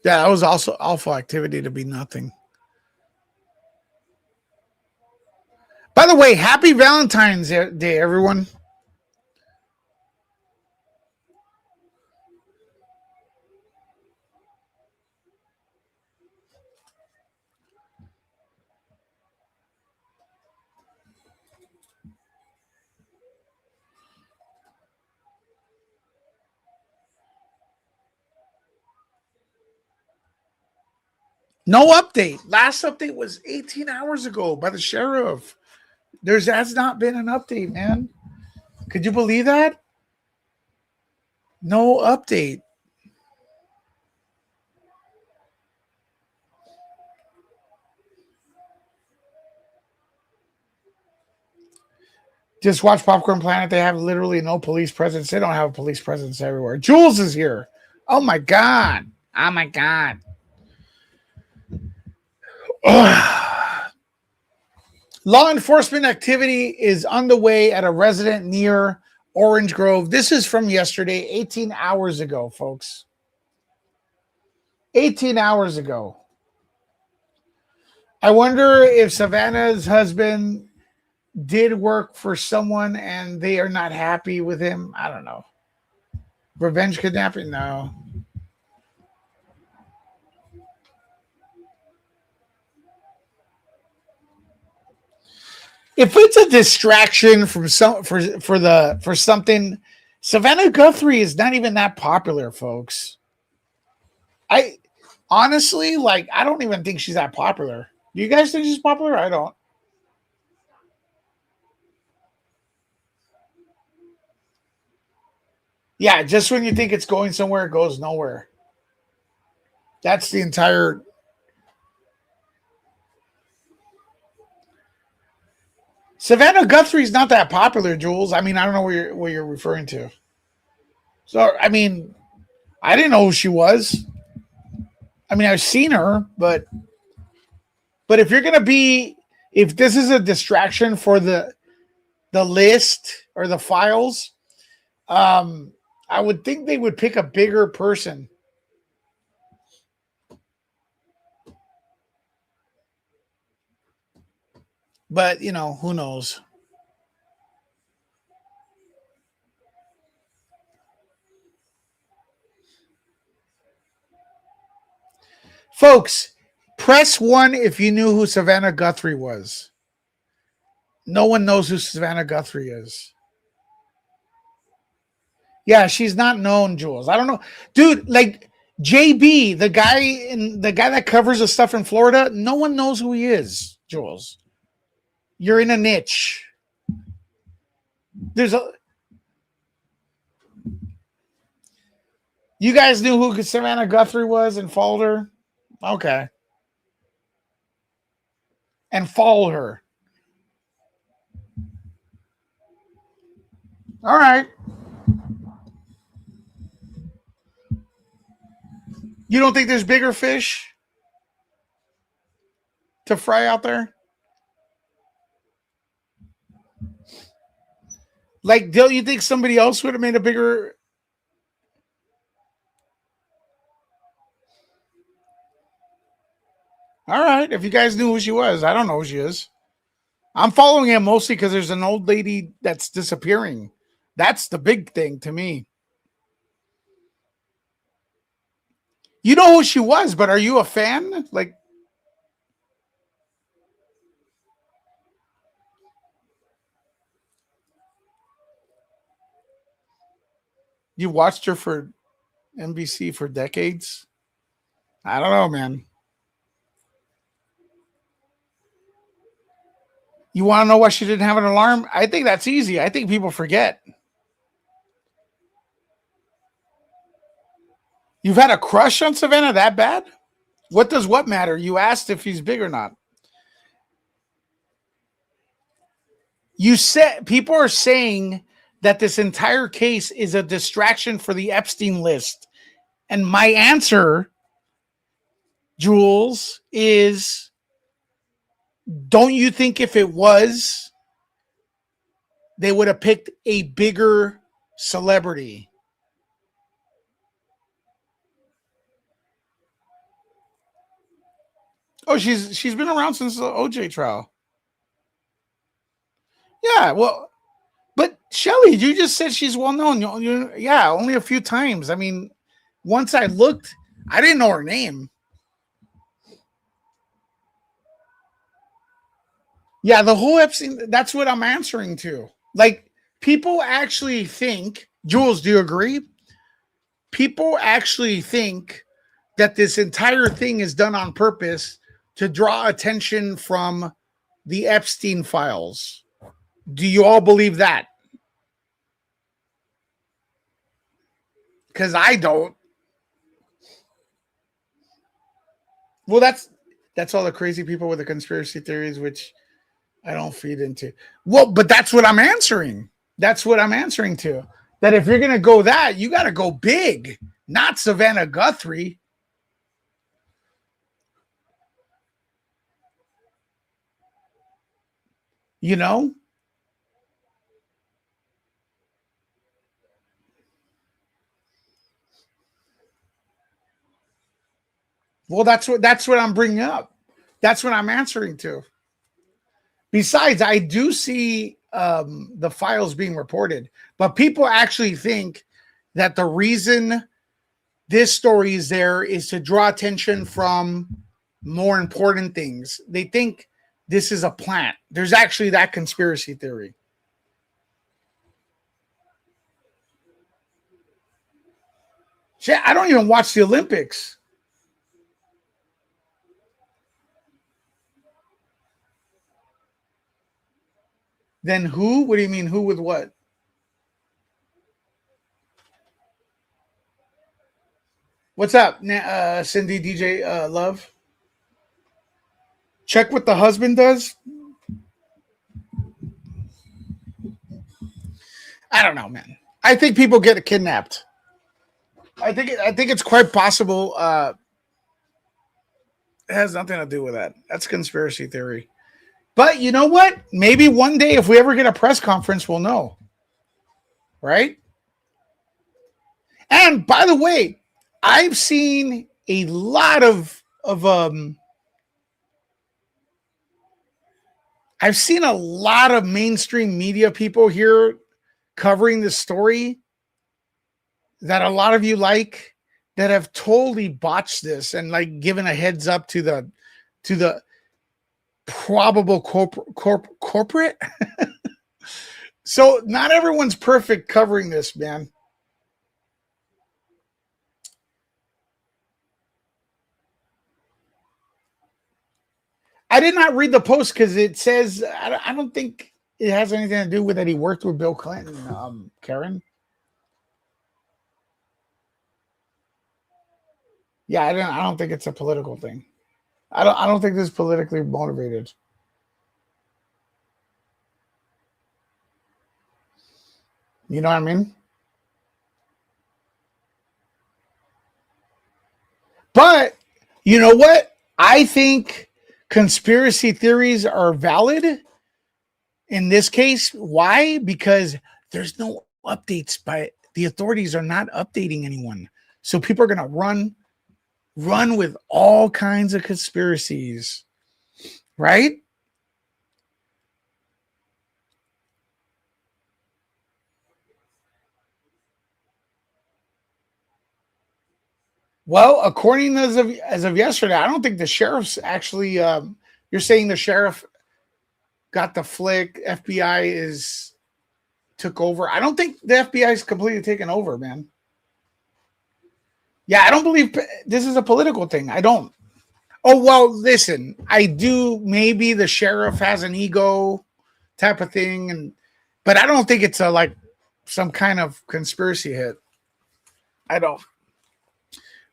Yeah, that was also awful activity to be nothing. By the way, happy Valentine's Day, everyone. No update. Last update was 18 hours ago by the sheriff. Has not been an update, man. Could you believe that? No update. Just watch Popcorn Planet. They have literally no police presence. They don't have a police presence everywhere. Jules is here. Oh my God. Oh my God. Law enforcement activity is underway at a resident near Orange Grove. This is from yesterday, 18 hours ago, folks. 18 hours ago. I wonder if Savannah's husband did work for someone and they are not happy with him. I don't know. Revenge kidnapping? No. If it's a distraction from for something, Savannah Guthrie is not even that popular, folks. I honestly, I don't even think she's that popular. Do you guys think she's popular? I don't. Yeah, just when you think it's going somewhere, it goes nowhere. That's the entire. Savannah Guthrie's not that popular, Jules. I mean, I don't know what you're referring to. So, I mean, I didn't know who she was. I mean, I've seen her, but if you're gonna be, if this is a distraction for the list or the files, I would think they would pick a bigger person. But, who knows? Folks, press 1 if you knew who Savannah Guthrie was. No one knows who Savannah Guthrie is. Yeah, she's not known, Jules. I don't know. Dude, JB, the guy that covers the stuff in Florida, no one knows who he is, Jules. You're in a niche. You guys knew who Savannah Guthrie was and followed her? Okay. And followed her. All right. You don't think there's bigger fish to fry out there? Don't you think somebody else would have made a bigger? All right. If you guys knew who she was, I don't know who she is. I'm following him mostly because there's an old lady that's disappearing. That's the big thing to me. You know who she was, but are you a fan? You watched her for NBC for decades? I don't know, man. You want to know why she didn't have an alarm? I think that's easy. I think people forget. You've had a crush on Savannah that bad? What does what matter? You asked if he's big or not. You said people are saying that this entire case is a distraction for the Epstein list. And my answer, Jules, is don't you think if it was, they would have picked a bigger celebrity? Oh, she's been around since the OJ trial. Yeah, well, but Shelly, you just said she's well known. Yeah, only a few times. I mean, once I looked, I didn't know her name. Yeah, the whole Epstein, that's what I'm answering to. People actually think, Jules, do you agree? People actually think that this entire thing is done on purpose to draw attention from the Epstein files. Do you all believe that? Because I don't. Well, that's all the crazy people with the conspiracy theories, which I don't feed into. Well, but that's what I'm answering. That's what I'm answering to. That if you're going to go that, you got to go big, not Savannah Guthrie. You know? Well, that's what I'm bringing up. That's what I'm answering to. Besides, I do see the files being reported, but people actually think that the reason this story is there is to draw attention from more important things. They think this is a plant. There's actually that conspiracy theory. Shit, I don't even watch the Olympics. Then who? What do you mean who with what? What's up, Cindy DJ Love? Check what the husband does. I don't know, man. I think people get kidnapped. I think it's quite possible. It has nothing to do with that. That's conspiracy theory. But you know what? Maybe one day, if we ever get a press conference, we'll know. Right? And by the way, I've seen a lot of I've seen a lot of mainstream media people here covering this story that a lot of you like, that have totally botched this and like given a heads up to the probable corporate. So not everyone's perfect covering this, man. I did not read the post because it says I don't think it has anything to do with that he worked with Bill Clinton, Karen. Yeah, I don't think it's a political thing. I don't think this is politically motivated. You know what I mean? But you know what? I think conspiracy theories are valid in this case. Why? Because there's no updates, but the authorities are not updating anyone. So people are going to run with all kinds of conspiracies, right? Well, according as of yesterday, I don't think the sheriff's actually. You're saying the sheriff got the flick. FBI took over. I don't think the FBI is completely taken over, man. Yeah, I don't believe this is a political thing. I don't. Oh well, listen, I do. Maybe the sheriff has an ego type of thing, but I don't think it's like some kind of conspiracy hit. I don't.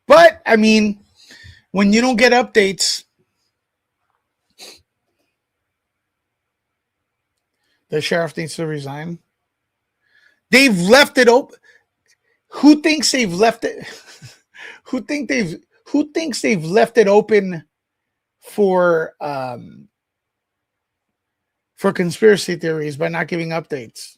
But I mean, when you don't get updates, the sheriff needs to resign. They've left it open. Who thinks they've left it? Who thinks they've left it open for conspiracy theories by not giving updates?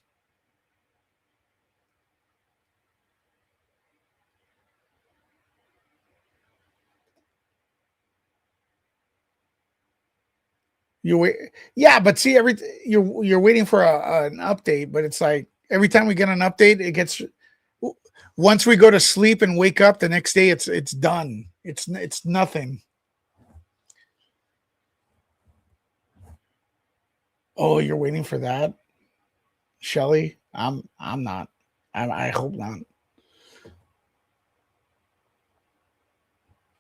You wait, yeah, but see, you're waiting for an update, but it's like every time we get an update, it gets. Once we go to sleep and wake up the next day, it's done. It's nothing. Oh, you're waiting for that, Shelly? I'm not. I hope not.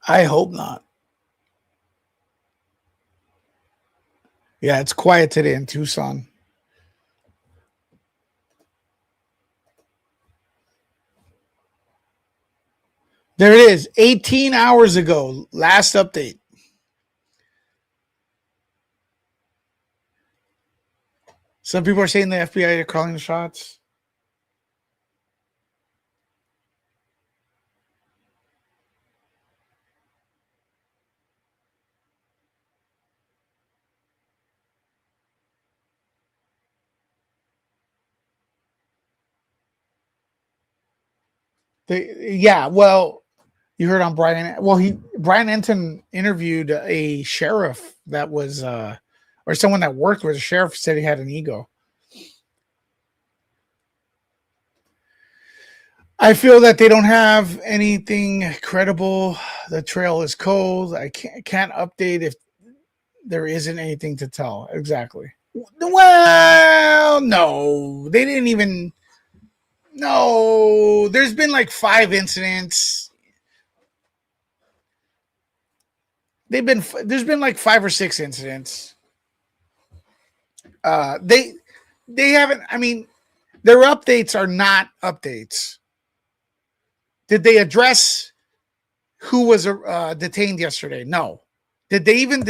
I hope not. Yeah, it's quiet today in Tucson. There it is. 18 hours ago. Last update. Some people are saying the FBI are calling the shots. Yeah, well, you heard on Brian. Well, Brian Enton interviewed a sheriff that was, or someone that worked with a sheriff, said he had an ego. I feel that they don't have anything credible. The trail is cold. I can't update if there isn't anything to tell. Exactly. Well, no, they didn't even. No, there's been like 5 incidents. There's been like 5 or 6 incidents. They haven't. I mean, their updates are not updates. Did they address who was detained yesterday? No. Did they even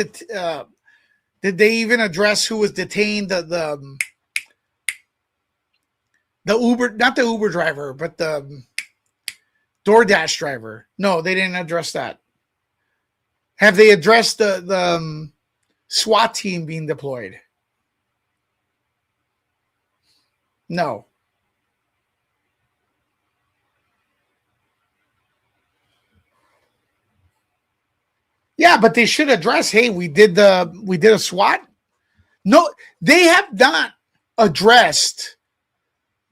address who was detained? The Uber, not the Uber driver, but the DoorDash driver. No, they didn't address that. Have they addressed the SWAT team being deployed? No. Yeah, but they should address, hey, we did a SWAT. No, they have not addressed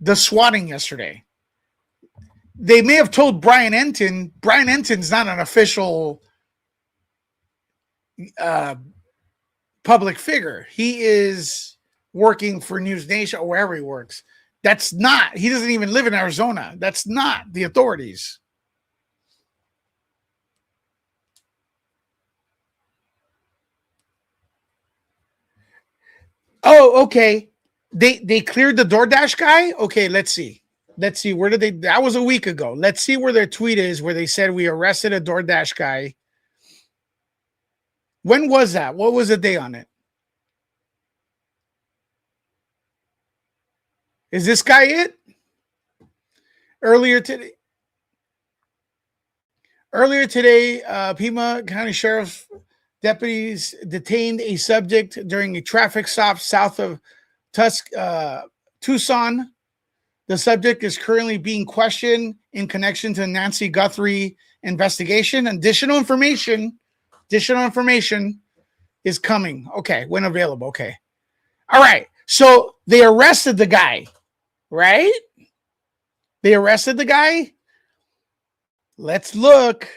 the swatting yesterday. They may have told Brian Enton. Brian Enton's not an official public figure. He is working for News Nation or wherever he works. That's not, he doesn't even live in Arizona. That's not the authorities. Oh, okay. They cleared the DoorDash guy? Okay, let's see. Let's see. Where did they? That was a week ago. Let's see where their tweet is where they said we arrested a DoorDash guy. When was that? What was the day on it? Is this guy it? Earlier today, Pima County Sheriff deputies detained a subject during a traffic stop south of Tucson. The subject is currently being questioned in connection to Nancy Guthrie investigation. Additional information is coming. Okay, when available. Okay. All right. So they arrested the guy, right? They arrested the guy. Let's look.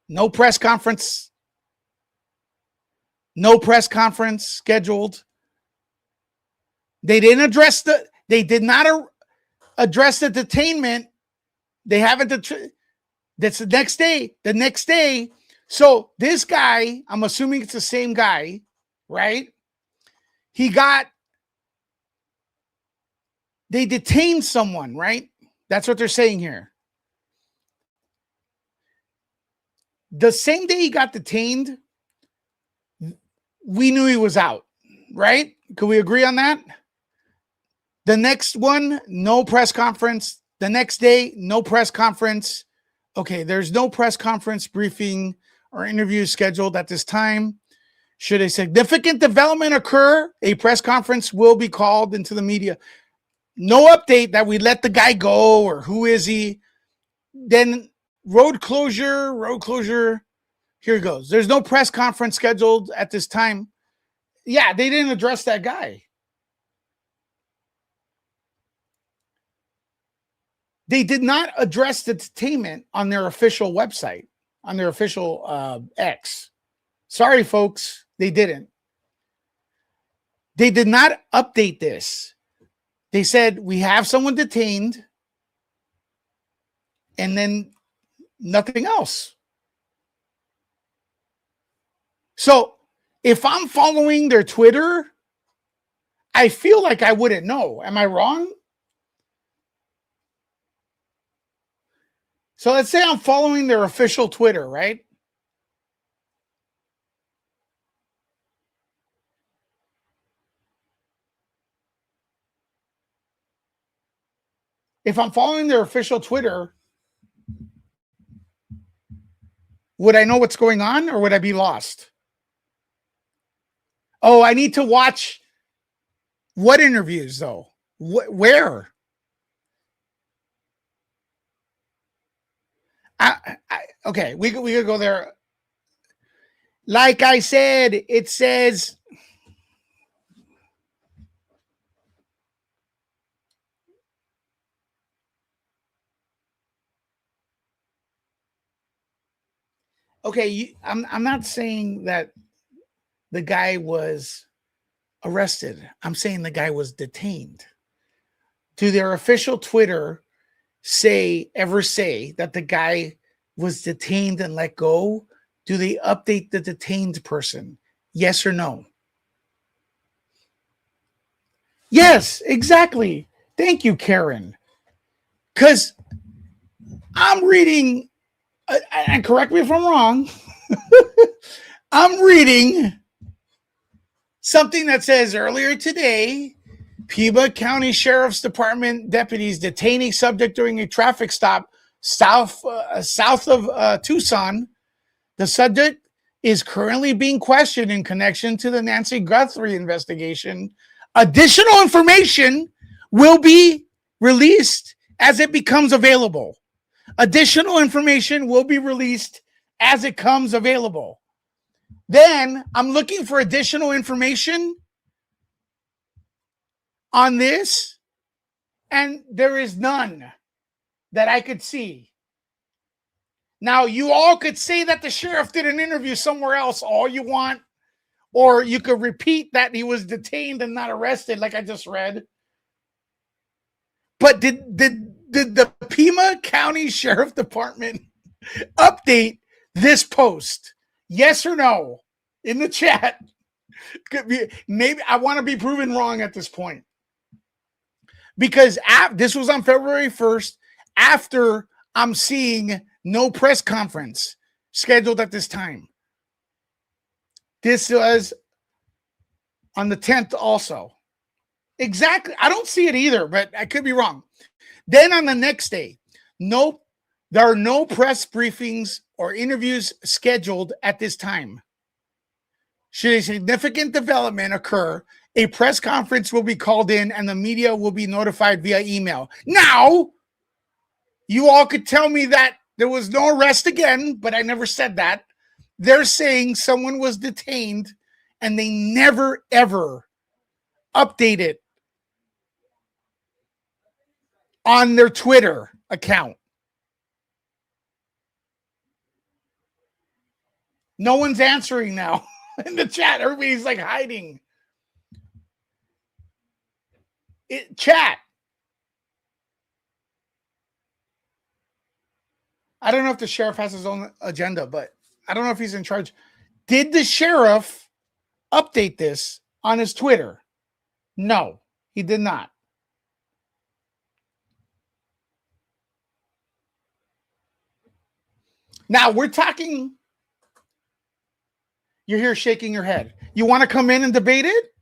No press conference. No press conference scheduled. They didn't address they did not address the detainment. They haven't. That's the next day. The next day. So this guy, I'm assuming it's the same guy, right? They detained someone, right? That's what they're saying here. The same day he got detained, we knew he was out, right? Could we agree on that? The next one, no press conference. The next day, no press conference. Okay, there's no press conference, briefing, or interview scheduled at this time. Should a significant development occur, a press conference will be called into the media. No update that we let the guy go or who is he. Then road closure. Here it goes. There's no press conference scheduled at this time. Yeah, they didn't address that guy. They did not address the detainment on their official website, on their official X. Sorry, folks, they didn't. They did not update this. They said, we have someone detained, and then nothing else. So if I'm following their Twitter, I feel like I wouldn't know. Am I wrong? So let's say I'm following their official Twitter, right? If I'm following their official Twitter, would I know what's going on or would I be lost? Oh, I need to watch what interviews though? Where? Okay, we could go there. Like I said, it says okay. I'm not saying that the guy was arrested. I'm saying the guy was detained. Do their official Twitter ever say that the guy was detained and let go? Do they update the detained person? Yes or no? Yes, exactly. Thank you, Karen. Because I'm reading, and correct me if I'm wrong, I'm reading something that says earlier today, Pima County Sheriff's Department deputies detaining subject during a traffic stop south of Tucson. The subject is currently being questioned in connection to the Nancy Guthrie investigation. Additional information will be released as it becomes available. Additional information will be released as it comes available. Then I'm looking for additional information on this, and there is none that I could see. Now, you all could say that the sheriff did an interview somewhere else all you want, or you could repeat that he was detained and not arrested, like I just read. But did the Pima County Sheriff Department update this post? Yes or no? In the chat. Maybe I want to be proven wrong at this point. Because this was on February 1st, after I'm seeing no press conference scheduled at this time. This was on the 10th also. Exactly. I don't see it either, but I could be wrong. Then on the next day, nope, there are no press briefings or interviews scheduled at this time. Should a significant development occur, a press conference will be called in and the media will be notified via email. Now, you all could tell me that there was no arrest again, but I never said that. They're saying someone was detained and they never, ever updated on their Twitter account. No one's answering now in the chat. Everybody's like hiding. Chat. I don't know if the sheriff has his own agenda, but I don't know if he's in charge. Did the sheriff update this on his Twitter? No, he did not. Now we're talking. You're here shaking your head. You want to come in and debate it?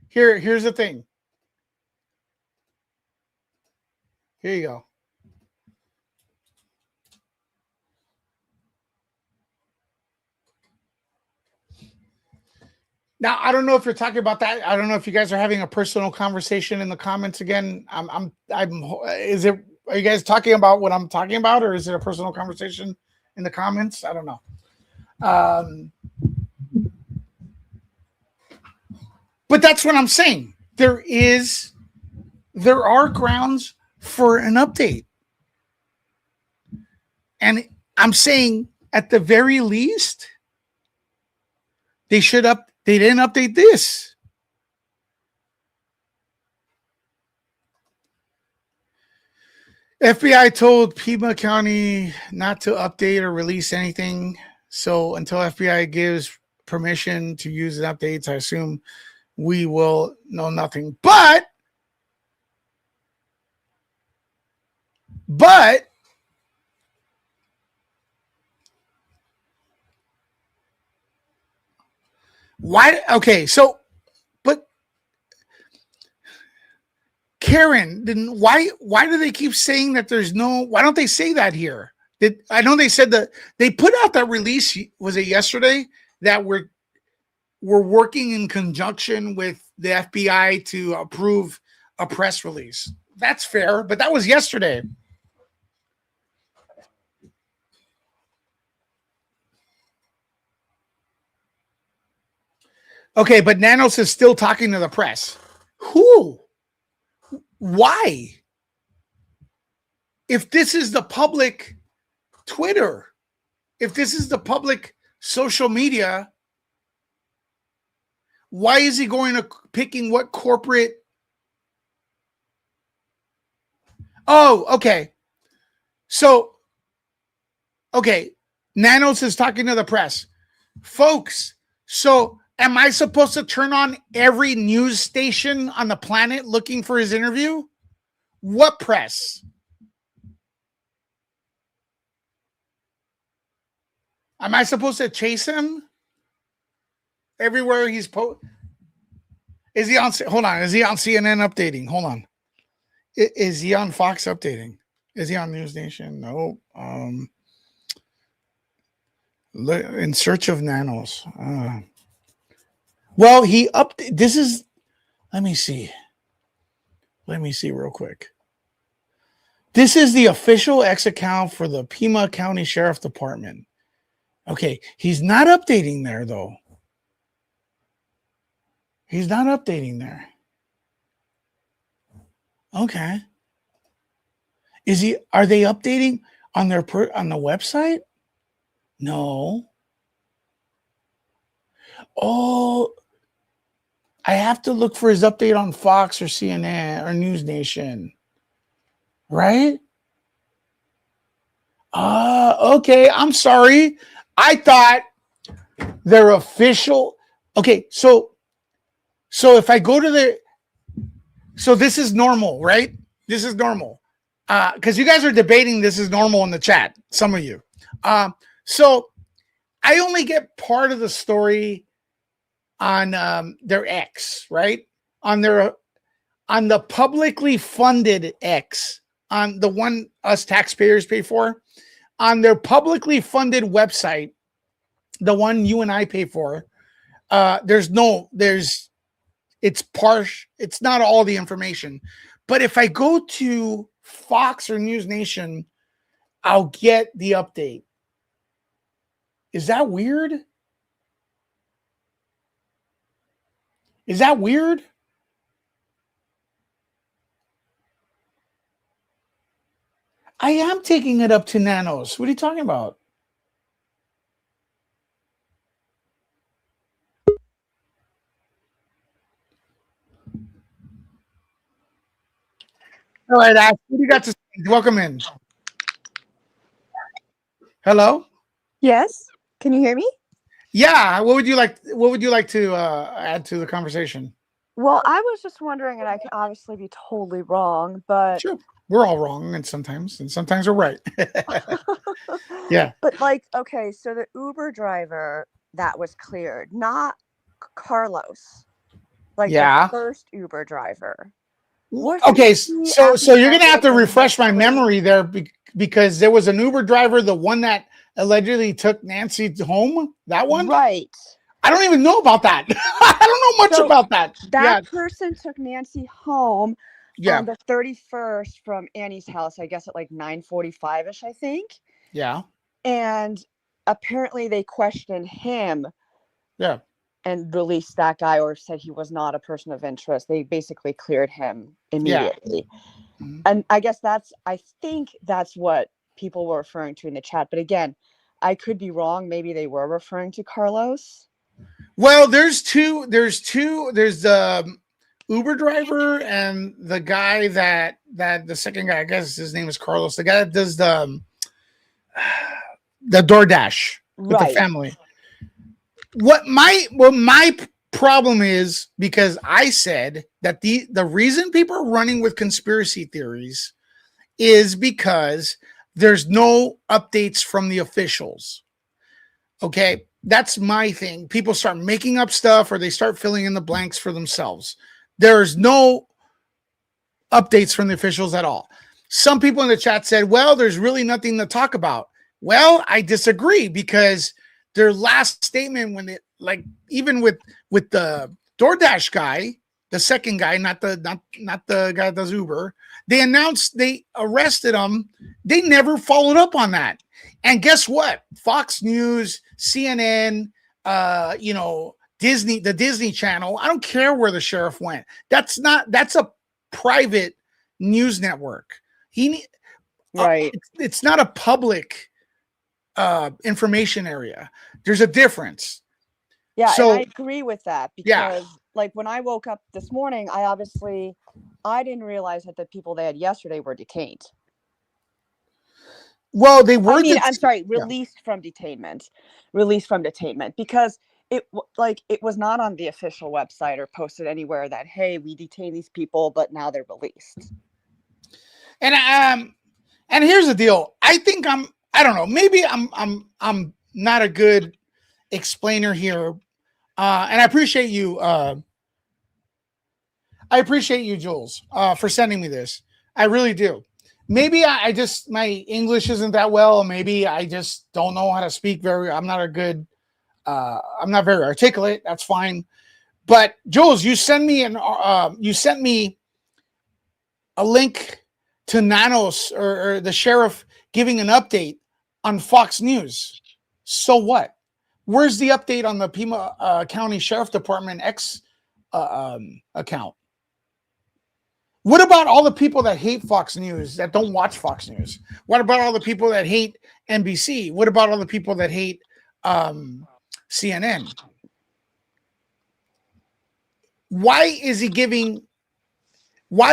Here's the thing. Here you go. Now, I don't know if you're talking about that. I don't know if you guys are having a personal conversation in the comments again. Are you guys talking about what I'm talking about, or is it a personal conversation in the comments? I don't know. But that's what I'm saying. There are grounds for an update. And I'm saying at the very least, they didn't update this. FBI told Pima County not to update or release anything. So until FBI gives permission to use the updates, I assume we will know nothing. But why? Okay, so but Karen, then why do they keep saying that there's no? Why don't they say that here? I know they said that they put out that release. Was it yesterday that we're working in conjunction with the FBI to approve a press release? That's fair, but that was yesterday. Okay, but Nanos is still talking to the press. Who? Why? If this is the public Twitter, if this is the public social media, why is he going to picking what corporate? Oh, okay. So, okay, Nanos is talking to the press. Folks, so am I supposed to turn on every news station on the planet looking for his interview? What press? Am I supposed to chase him everywhere he's Is he on? Hold on. Is he on CNN updating? Hold on. Is he on Fox updating? Is he on News Nation? No. In search of Nanos. Well, this is. Let me see. Let me see real quick. This is the official X account for the Pima County Sheriff Department. Okay, he's not updating there though. He's not updating there. Okay. Are they updating on on the website? No. Oh, I have to look for his update on Fox or CNN or News Nation. Right? Okay. I'm sorry. I thought their official. Okay, so if I go to so this is normal, right? This is normal. Because you guys are debating this is normal in the chat, some of you. So I only get part of the story on their X, right? On the publicly funded X, on the one us taxpayers pay for, on their publicly funded website, the one you and I pay for. It's partial. It's not all the information. But if I go to Fox or News Nation, I'll get the update. Is that weird? Is that weird? I am taking it up to Nanos. What are you talking about? All right, Ash, what do you got to say? Welcome in. Hello? Yes. Can you hear me? Yeah. What would you like to add to the conversation? Well, I was just wondering, and I could obviously be totally wrong, but Sure. We're all wrong, and sometimes we're right. Yeah. But okay, so the Uber driver that was cleared, not Carlos, Yeah. the first Uber driver. Okay, so you're gonna have to refresh my memory there because there was an Uber driver, the one that allegedly took Nancy home. That one, right? I don't even know about that. I don't know much about that. That person took Nancy home Yeah. on the 31st from Annie's house, I guess at 9:45ish, I think. Yeah. And apparently they questioned him. Yeah. And released that guy, or said he was not a person of interest. They basically cleared him immediately. Yeah. Mm-hmm. And I think that's what people were referring to in the chat. But again, I could be wrong. Maybe they were referring to Carlos. Well, there's two. There's the Uber driver and the guy that the second guy, I guess his name is Carlos, the guy that does the DoorDash with the family. what my problem is, because I said that the reason people are running with conspiracy theories is because there's no updates from the officials. Okay, that's my thing. People start making up stuff, or they start filling in the blanks for themselves. There's no updates from the officials at all. Some people in the chat said, well, there's really nothing to talk about. Well, I disagree, because their last statement, when it, like, even with the DoorDash guy, the second guy, not the guy that does Uber, they announced they arrested him. They never followed up on that. And guess what? Fox News, CNN, Disney, the Disney Channel. I don't care where the sheriff went. That's a private news network. Right. It's not a public information area. There's a difference. Yeah, So, and I agree with that, because like when I woke up this morning, I didn't realize that the people they had yesterday were detained. Well, they were. I'm sorry, released from detainment, because it was not on the official website or posted anywhere that, hey, we detained these people, but now they're released. And here's the deal. I think I don't know. Maybe I'm not a good explainer here. And I appreciate you. Jules, for sending me this. I really do. Maybe I just, my English isn't that well. Me I just don't know how to speak I'm not very articulate. That's fine. But Jules, you sent me a link to Nanos or the sheriff giving an update on Fox News. So what? Where's the update on the Pima County Sheriff Department X account? What about all the people that hate Fox News, that don't watch Fox News? What about all the people that hate NBC? What about all the people that hate CNN? Why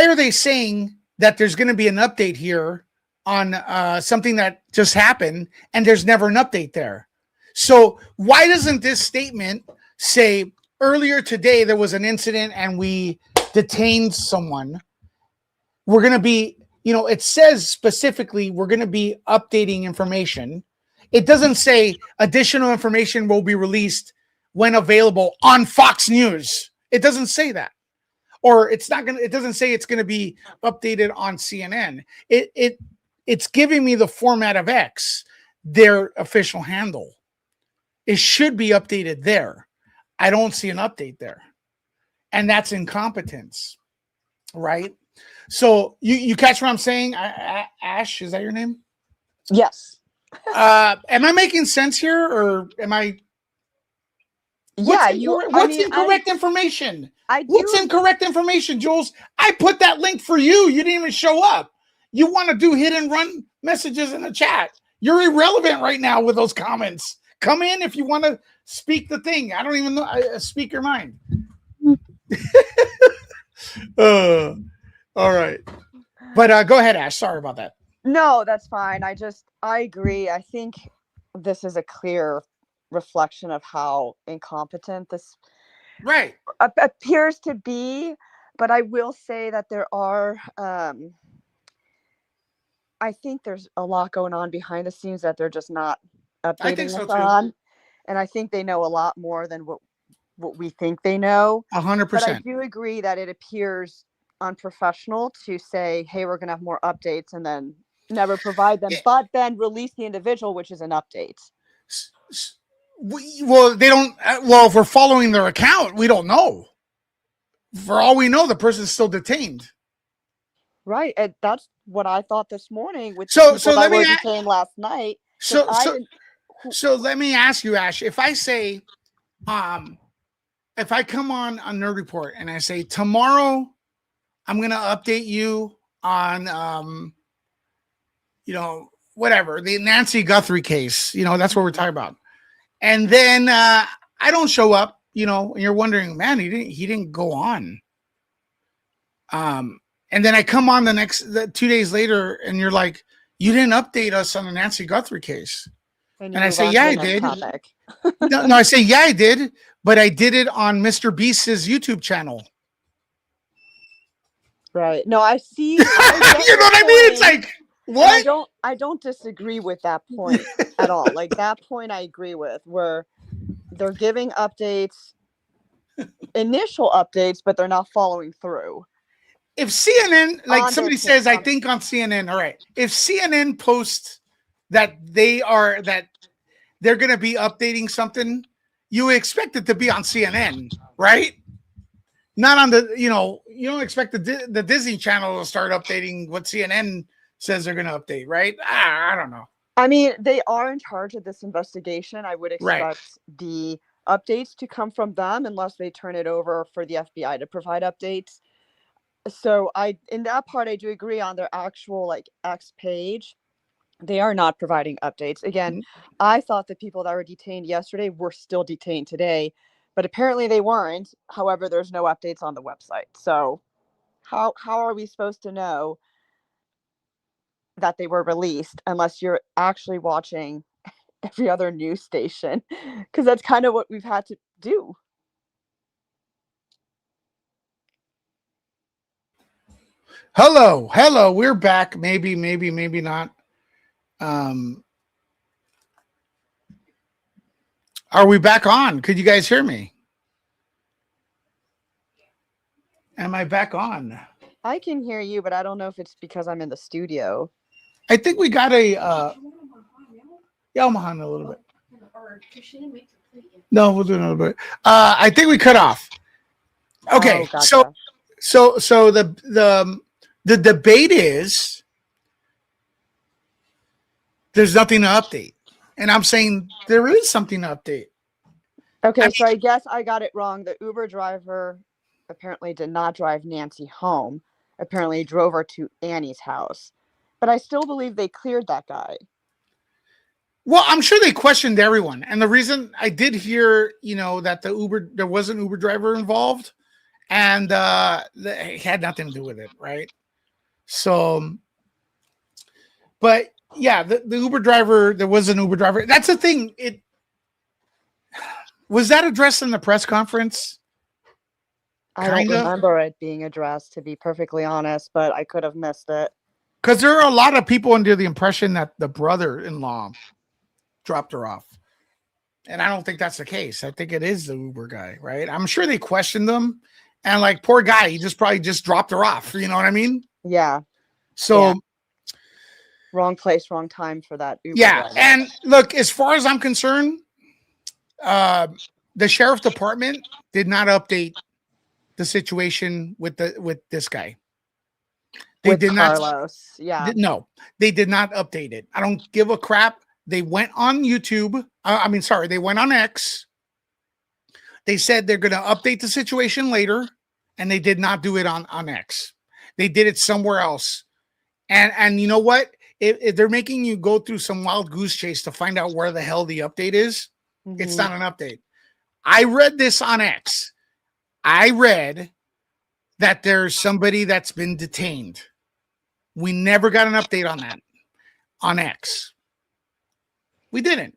are they saying that there's going to be an update here on something that just happened, and there's never an update there? So why doesn't this statement say, earlier today there was an incident and we detained someone? We're going to be, it says specifically we're going to be updating information. It doesn't say additional information will be released when available on Fox News. It doesn't say that. Or it doesn't say it's going to be updated on CNN. It's giving me the format of X, their official handle. It should be updated there. I don't see an update there. And that's incompetence, right? So you catch what I'm saying? Ash, is that your name? Yes. Am I making sense here, or am I? What's incorrect information? What's incorrect information, Jules? I put that link for you. You didn't even show up. You want to do hit and run messages in the chat. You're irrelevant right now with those comments. Come in if you want to speak the thing. I don't even know. Speak your mind. All right. But go ahead, Ash. Sorry about that. No, that's fine. I agree. I think this is a clear reflection of how incompetent this appears to be. But I will say that there are, I think there's a lot going on behind the scenes that they're just not updating us on. And I think they know a lot more than what we think they know. 100%. But I do agree that it appears unprofessional to say, hey, we're going to have more updates, and then never provide them, but then release the individual, which is an update. Well, they don't. Well, if we're following their account, we don't know. For all we know, the person's still detained. Right, and that's what I thought this morning. With so let me detained last night. So let me ask you, Ash. If I say, if I come on a Nerd Report and I say tomorrow, I'm going to update you on, whatever, the Nancy Guthrie case, that's what we're talking about. And then I don't show up, and you're wondering, man, he didn't go on. And then I come on the 2 days later and you're like, you didn't update us on the Nancy Guthrie case. And I say, yeah, I did. No, I say, yeah, I did, but I did it on Mr. Beast's YouTube channel. Right. No, I see. You know what I mean? It's like, what? I don't disagree with that point at all. Like that point I agree with, where they're giving updates, initial updates, but they're not following through. If CNN, like On somebody their says, I think on CNN, all right, if CNN posts that they're going to be updating something, you expect it to be on CNN, right? Not on the, you don't expect the Disney Channel to start updating what CNN says they're going to update, right? I don't know. I mean, they are in charge of this investigation. I would expect Right. the updates to come from them unless they turn it over for the FBI to provide updates. So in that part, I do agree. On their actual like X page, they are not providing updates. Again, I thought the people that were detained yesterday were still detained today, but apparently they weren't. However, there's no updates on the website. So how are we supposed to know that they were released unless you're actually watching every other news station? Because that's kind of what we've had to do. Hello, we're back. Maybe not. Are we back on? Could you guys hear me? Am I back on? I can hear you, but I don't know if it's because I'm in the studio. I think we got a Yamaha a little bit. No, we'll do another bit. I think we cut off. Okay, gotcha. so the debate is there's nothing to update, and I'm saying there is something to update. Okay, so I guess I got it wrong. The Uber driver apparently did not drive Nancy home. Apparently he drove her to Annie's house. But I still believe they cleared that guy. Well, I'm sure they questioned everyone. And the reason I did hear, that there was an Uber driver involved, and it had nothing to do with it, right? So, but yeah, the Uber driver, there was an Uber driver. That's the thing. Was that addressed in the press conference? I don't remember it being addressed, to be perfectly honest, but I could have missed it. Because there are a lot of people under the impression that the brother-in-law dropped her off. And I don't think that's the case. I think it is the Uber guy, right? I'm sure they questioned them. And like, poor guy, he probably just dropped her off. You know what I mean? Yeah. So... Yeah. Wrong place, wrong time for that Uber driver. And look, as far as I'm concerned, the sheriff department did not update the situation with this guy. They did Carlos. Yeah. No, they did not update it. I don't give a crap. They went on YouTube. They went on X. They said they're going to update the situation later, and they did not do it on X. They did it somewhere else. And you know what? If they're making you go through some wild goose chase to find out where the hell the update is, it's not an update. I read this on X. I read that there's somebody that's been detained. We never got an update on that on X. We didn't.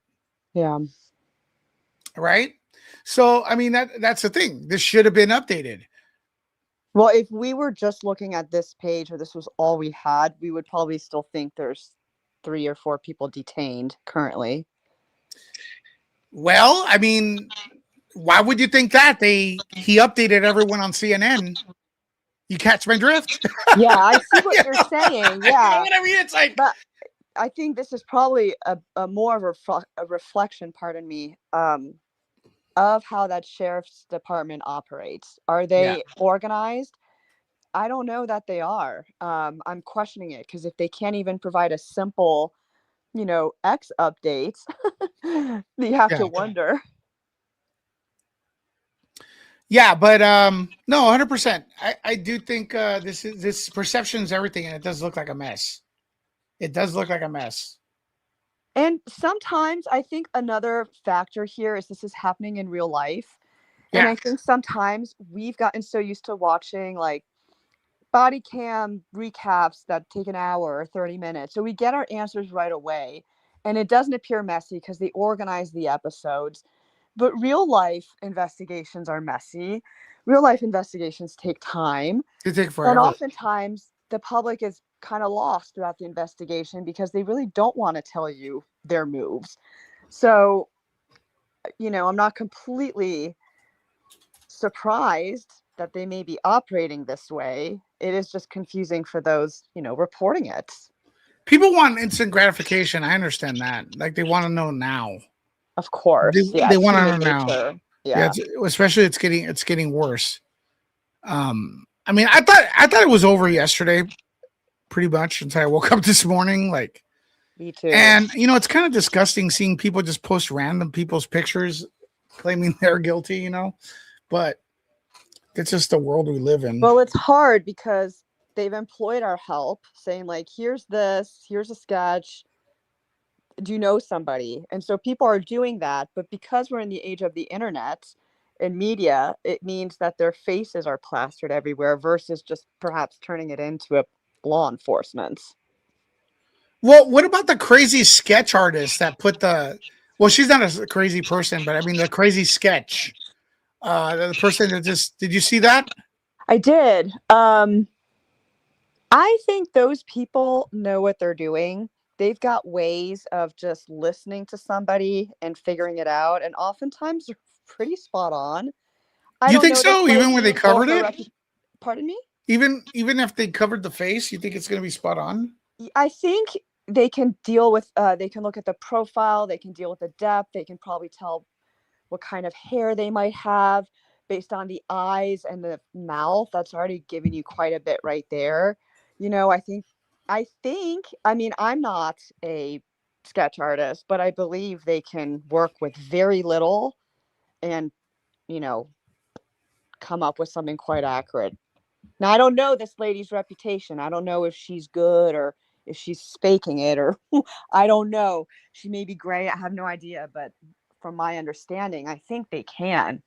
Yeah. Right? So, that's the thing. This should have been updated. Well, if we were just looking at this page, or this was all we had, we would probably still think there's 3 or 4 people detained currently. Well, why would you think that? He updated everyone on CNN. You catch my drift? Yeah, I see what you're saying. Yeah. You know what I mean? It's like... But I think this is probably a more of a reflection, pardon me, of how that sheriff's department operates. Are they organized? I don't know that they are. I'm questioning it, because if they can't even provide a simple, X updates, you have to wonder. Yeah, but no, 100%. I do think this perception is everything, and it does look like a mess. It does look like a mess. And sometimes I think another factor here is this is happening in real life. Yeah. And I think sometimes we've gotten so used to watching like body cam recaps that take an hour or 30 minutes. So we get our answers right away. and it doesn't appear messy because they organize the episodes. But real life investigations are messy. Real life investigations take time. They take And forever. oftentimes the public is kind of lost throughout the investigation because they really don't want to tell you their moves. So, I'm not completely surprised that they may be operating this way. It is just confusing for those, reporting it. People want instant gratification. I understand that. Like they want to know now. Of course. They want to know human now. nature. Yeah, especially it's getting worse. I mean, I thought it was over yesterday, pretty much until I woke up this morning. Like, me too. And it's kind of disgusting seeing people just post random people's pictures claiming they're guilty. But it's just the world we live in. Well, it's hard because they've employed our help, saying like, here's this, here's a sketch. Do you know somebody? And so people are doing that, but because we're in the age of the internet and media, it means that their faces are plastered everywhere versus just perhaps turning it into a law enforcement. Well, what about the crazy sketch artist that put she's not a crazy person, but I mean the crazy sketch. The person that did you see that? I did. I think those people know what they're doing. They've got ways of just listening to somebody and figuring it out. And oftentimes they're pretty spot on. You think so? Even when they covered it? Pardon me? Even if they covered the face, you think it's going to be spot on? I think they can deal with, they can look at the profile. They can deal with the depth. They can probably tell what kind of hair they might have based on the eyes and the mouth. That's already giving you quite a bit right there. I mean, I'm not a sketch artist, but I believe they can work with very little and, come up with something quite accurate. Now, I don't know this lady's reputation. I don't know if she's good or if she's faking it, or I don't know. She may be great. I have no idea. But from my understanding, I think they can.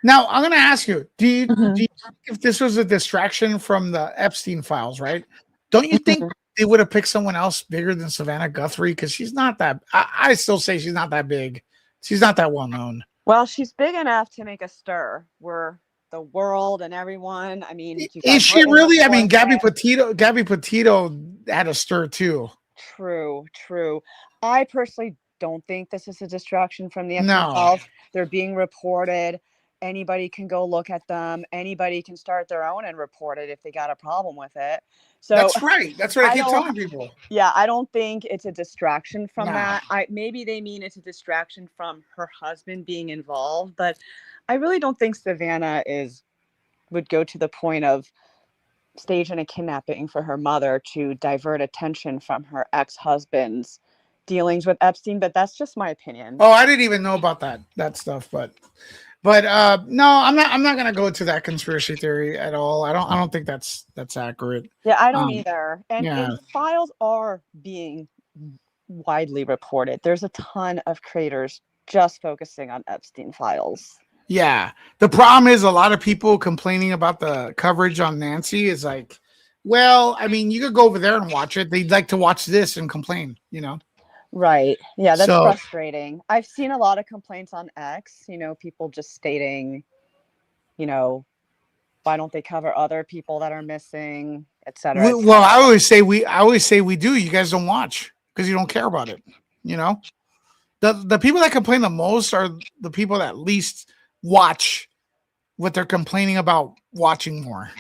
Now, I'm going to ask you, do you think if this was a distraction from the Epstein files, right? Don't you think they would have picked someone else bigger than Savannah Guthrie? Because she's not that, I still say she's not that big. She's not that well known. Well, she's big enough to make a stir where the world and everyone, I mean. Is she really? I mean, Gabby Petito had a stir too. True. I personally don't think this is a distraction from the Epstein files. They're being reported. Anybody can go look at them. Anybody can start their own and report it if they got a problem with it. So that's right. That's what I keep telling people. Yeah, I don't think it's a distraction from that. Maybe they mean it's a distraction from her husband being involved, but I really don't think Savannah would go to the point of staging a kidnapping for her mother to divert attention from her ex-husband's dealings with Epstein. But that's just my opinion. Oh, I didn't even know about that stuff, but no, I'm not gonna go to that conspiracy theory at all. I don't think that's accurate. Yeah, I don't either. And files are being widely reported. There's a ton of creators just focusing on Epstein files. Yeah. The problem is a lot of people complaining about the coverage on Nancy is like, well, I mean, you could go over there and watch it. They'd like to watch this and complain, Right. Yeah, that's frustrating. I've seen a lot of complaints on X, people just stating, why don't they cover other people that are missing, et cetera, et cetera. Well, I always say we do. You guys don't watch because you don't care about it. The people that complain the most are the people that least watch what they're complaining about watching more.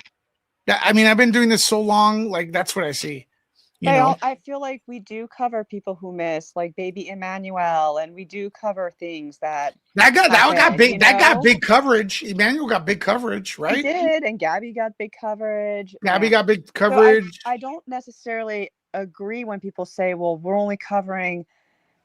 I mean, I've been doing this so long, like that's what I see. I feel like we do cover people who miss, like baby Emmanuel, and we do cover things that got big. That got big coverage. Emmanuel got big coverage, right? He did, and Gabby got big coverage. Gabby got big coverage. So I don't necessarily agree when people say, "Well, we're only covering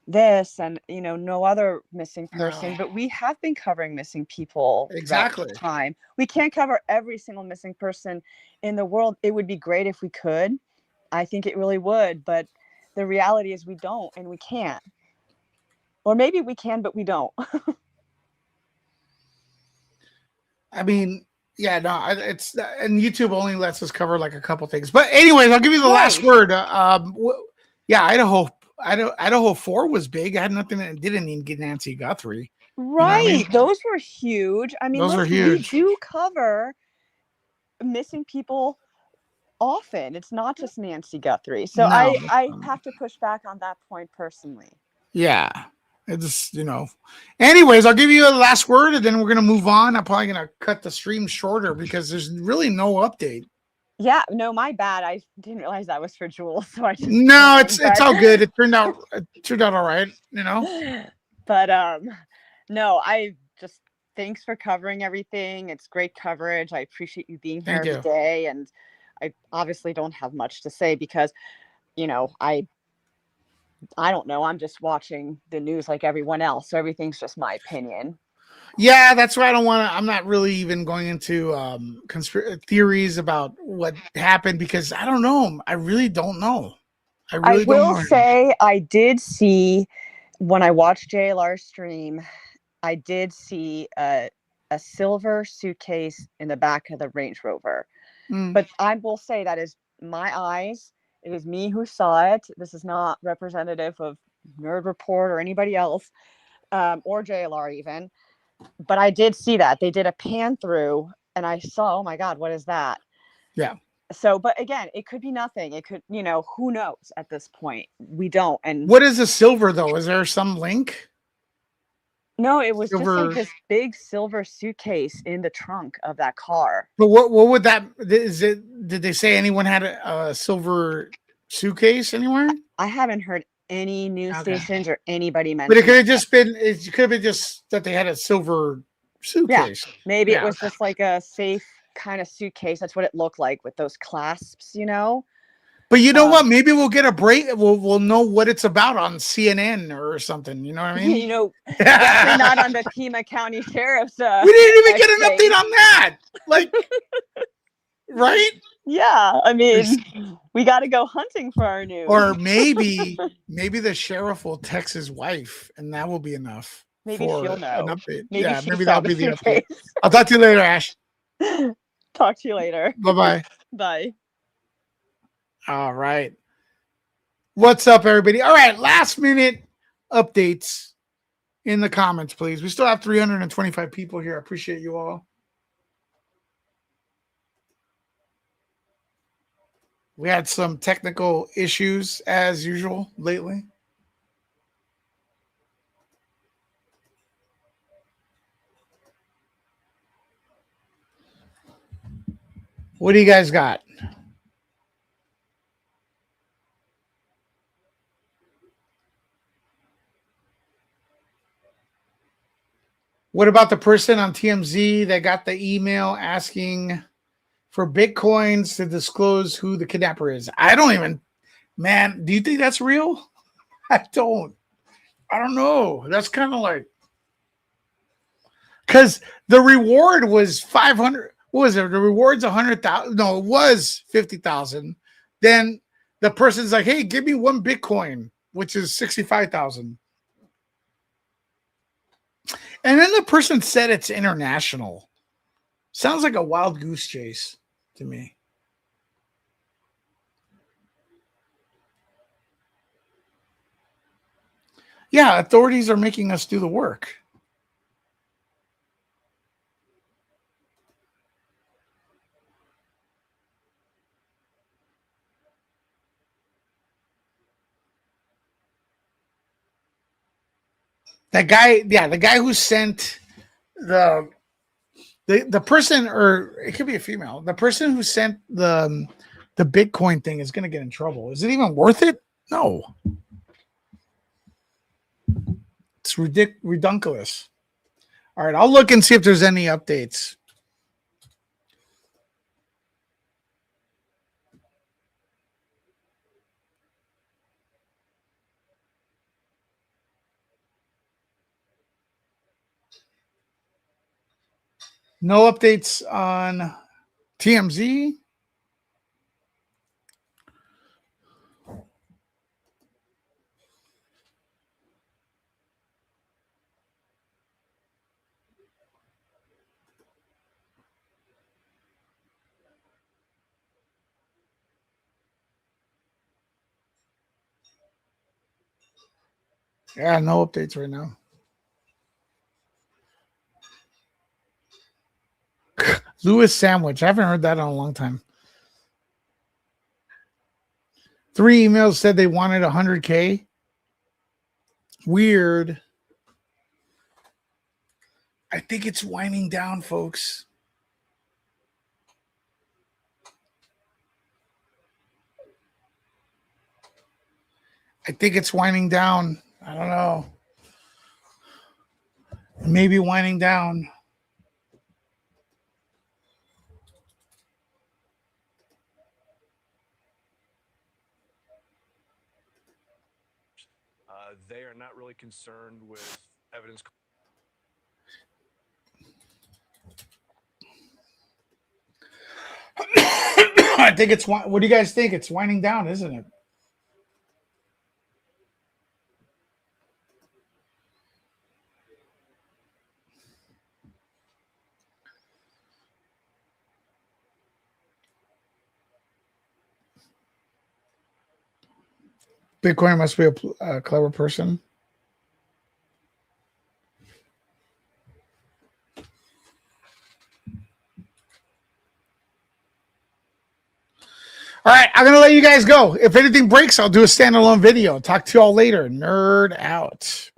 this and no other missing person," but we have been covering missing people exactly the time. We can't cover every single missing person in the world. It would be great if we could. I think it really would, but the reality is we don't and we can't. Or maybe we can, but we don't. I mean, yeah, no, it's and YouTube only lets us cover like a couple things. But anyways, I'll give you the last word. Yeah, Idaho Idaho 4 was big. I had nothing that didn't even get Nancy Guthrie. Right. I mean? Those were huge. I mean, Those are listen, we huge. do cover missing people often. It's not just Nancy Guthrie. So No. I have to push back on that point personally. Yeah. It's, anyways, I'll give you a last word and then we're going to move on. I'm probably going to cut the stream shorter because there's really no update. Yeah, no, my bad. I didn't realize that was for Jules. So I just No, it's all good. It turned out all right, But no, I just thanks for covering everything. It's great coverage. I appreciate you being here every day. And I obviously don't have much to say because, I don't know. I'm just watching the news like everyone else. So everything's just my opinion. Yeah, that's why I'm not really even going into theories about what happened because I don't know. I really don't know. I will say I did see when I watched JLR's stream, I did see a silver suitcase in the back of the Range Rover. But I will say that is my eyes. It is me who saw it. This is not representative of Nerd Report or anybody else, or JLR even. But I did see that. They did a pan through and I saw, oh my God, what is that? Yeah. So, but again, it could be nothing. It could, who knows at this point? We don't. And what is a silver though? Is there some link? No, it was silver. Just like this big silver suitcase in the trunk of that car. But what would that is it? Did they say anyone had a silver suitcase anywhere? I haven't heard any news stations or anybody mention. But it could have just been. It could have been just that they had a silver suitcase. Yeah, maybe it was just like a safe kind of suitcase. That's what it looked like with those clasps, But you know what? Maybe we'll get a break. We'll know what it's about on CNN or something. You know what I mean? Definitely not on the Pima County Sheriff's. We didn't even get an update on that. Like, right? Yeah, I mean, we got to go hunting for our news. Or maybe the sheriff will text his wife, and that will be enough. Maybe she'll know. An update. Maybe that'll be the update. I'll talk to you later, Ash. Talk to you later. Bye-bye. Bye. All right. What's up, everybody? All right, last minute updates in the comments, please. We still have 325 people here. I appreciate you all. We had some technical issues as usual lately. What do you guys got? What about the person on TMZ that got the email asking for Bitcoins to disclose who the kidnapper is? I don't even, man, do you think that's real? I don't know. That's kind of like, because the reward was 500. What was it? The reward's 100,000. No, it was 50,000. Then the person's like, hey, give me one Bitcoin, which is 65,000. And then the person said it's international. Sounds like a wild goose chase to me. Yeah, authorities are making us do the work. That guy, the guy who sent the person, or it could be a female, the person who sent the Bitcoin thing is going to get in trouble. Is it even worth it? No. It's ridiculous. All right, I'll look and see if there's any updates. No updates on TMZ. Yeah, no updates right now. Lewis sandwich. I haven't heard that in a long time. 3 emails said they wanted 100K. Weird. I think it's winding down, folks. I think it's winding down. I don't know. Maybe winding down. They are not really concerned with evidence. I think it's, what do you guys think? It's winding down, isn't it? Bitcoin must be a clever person. All right, I'm going to let you guys go. If anything breaks, I'll do a standalone video. Talk to you all later. Nerd out.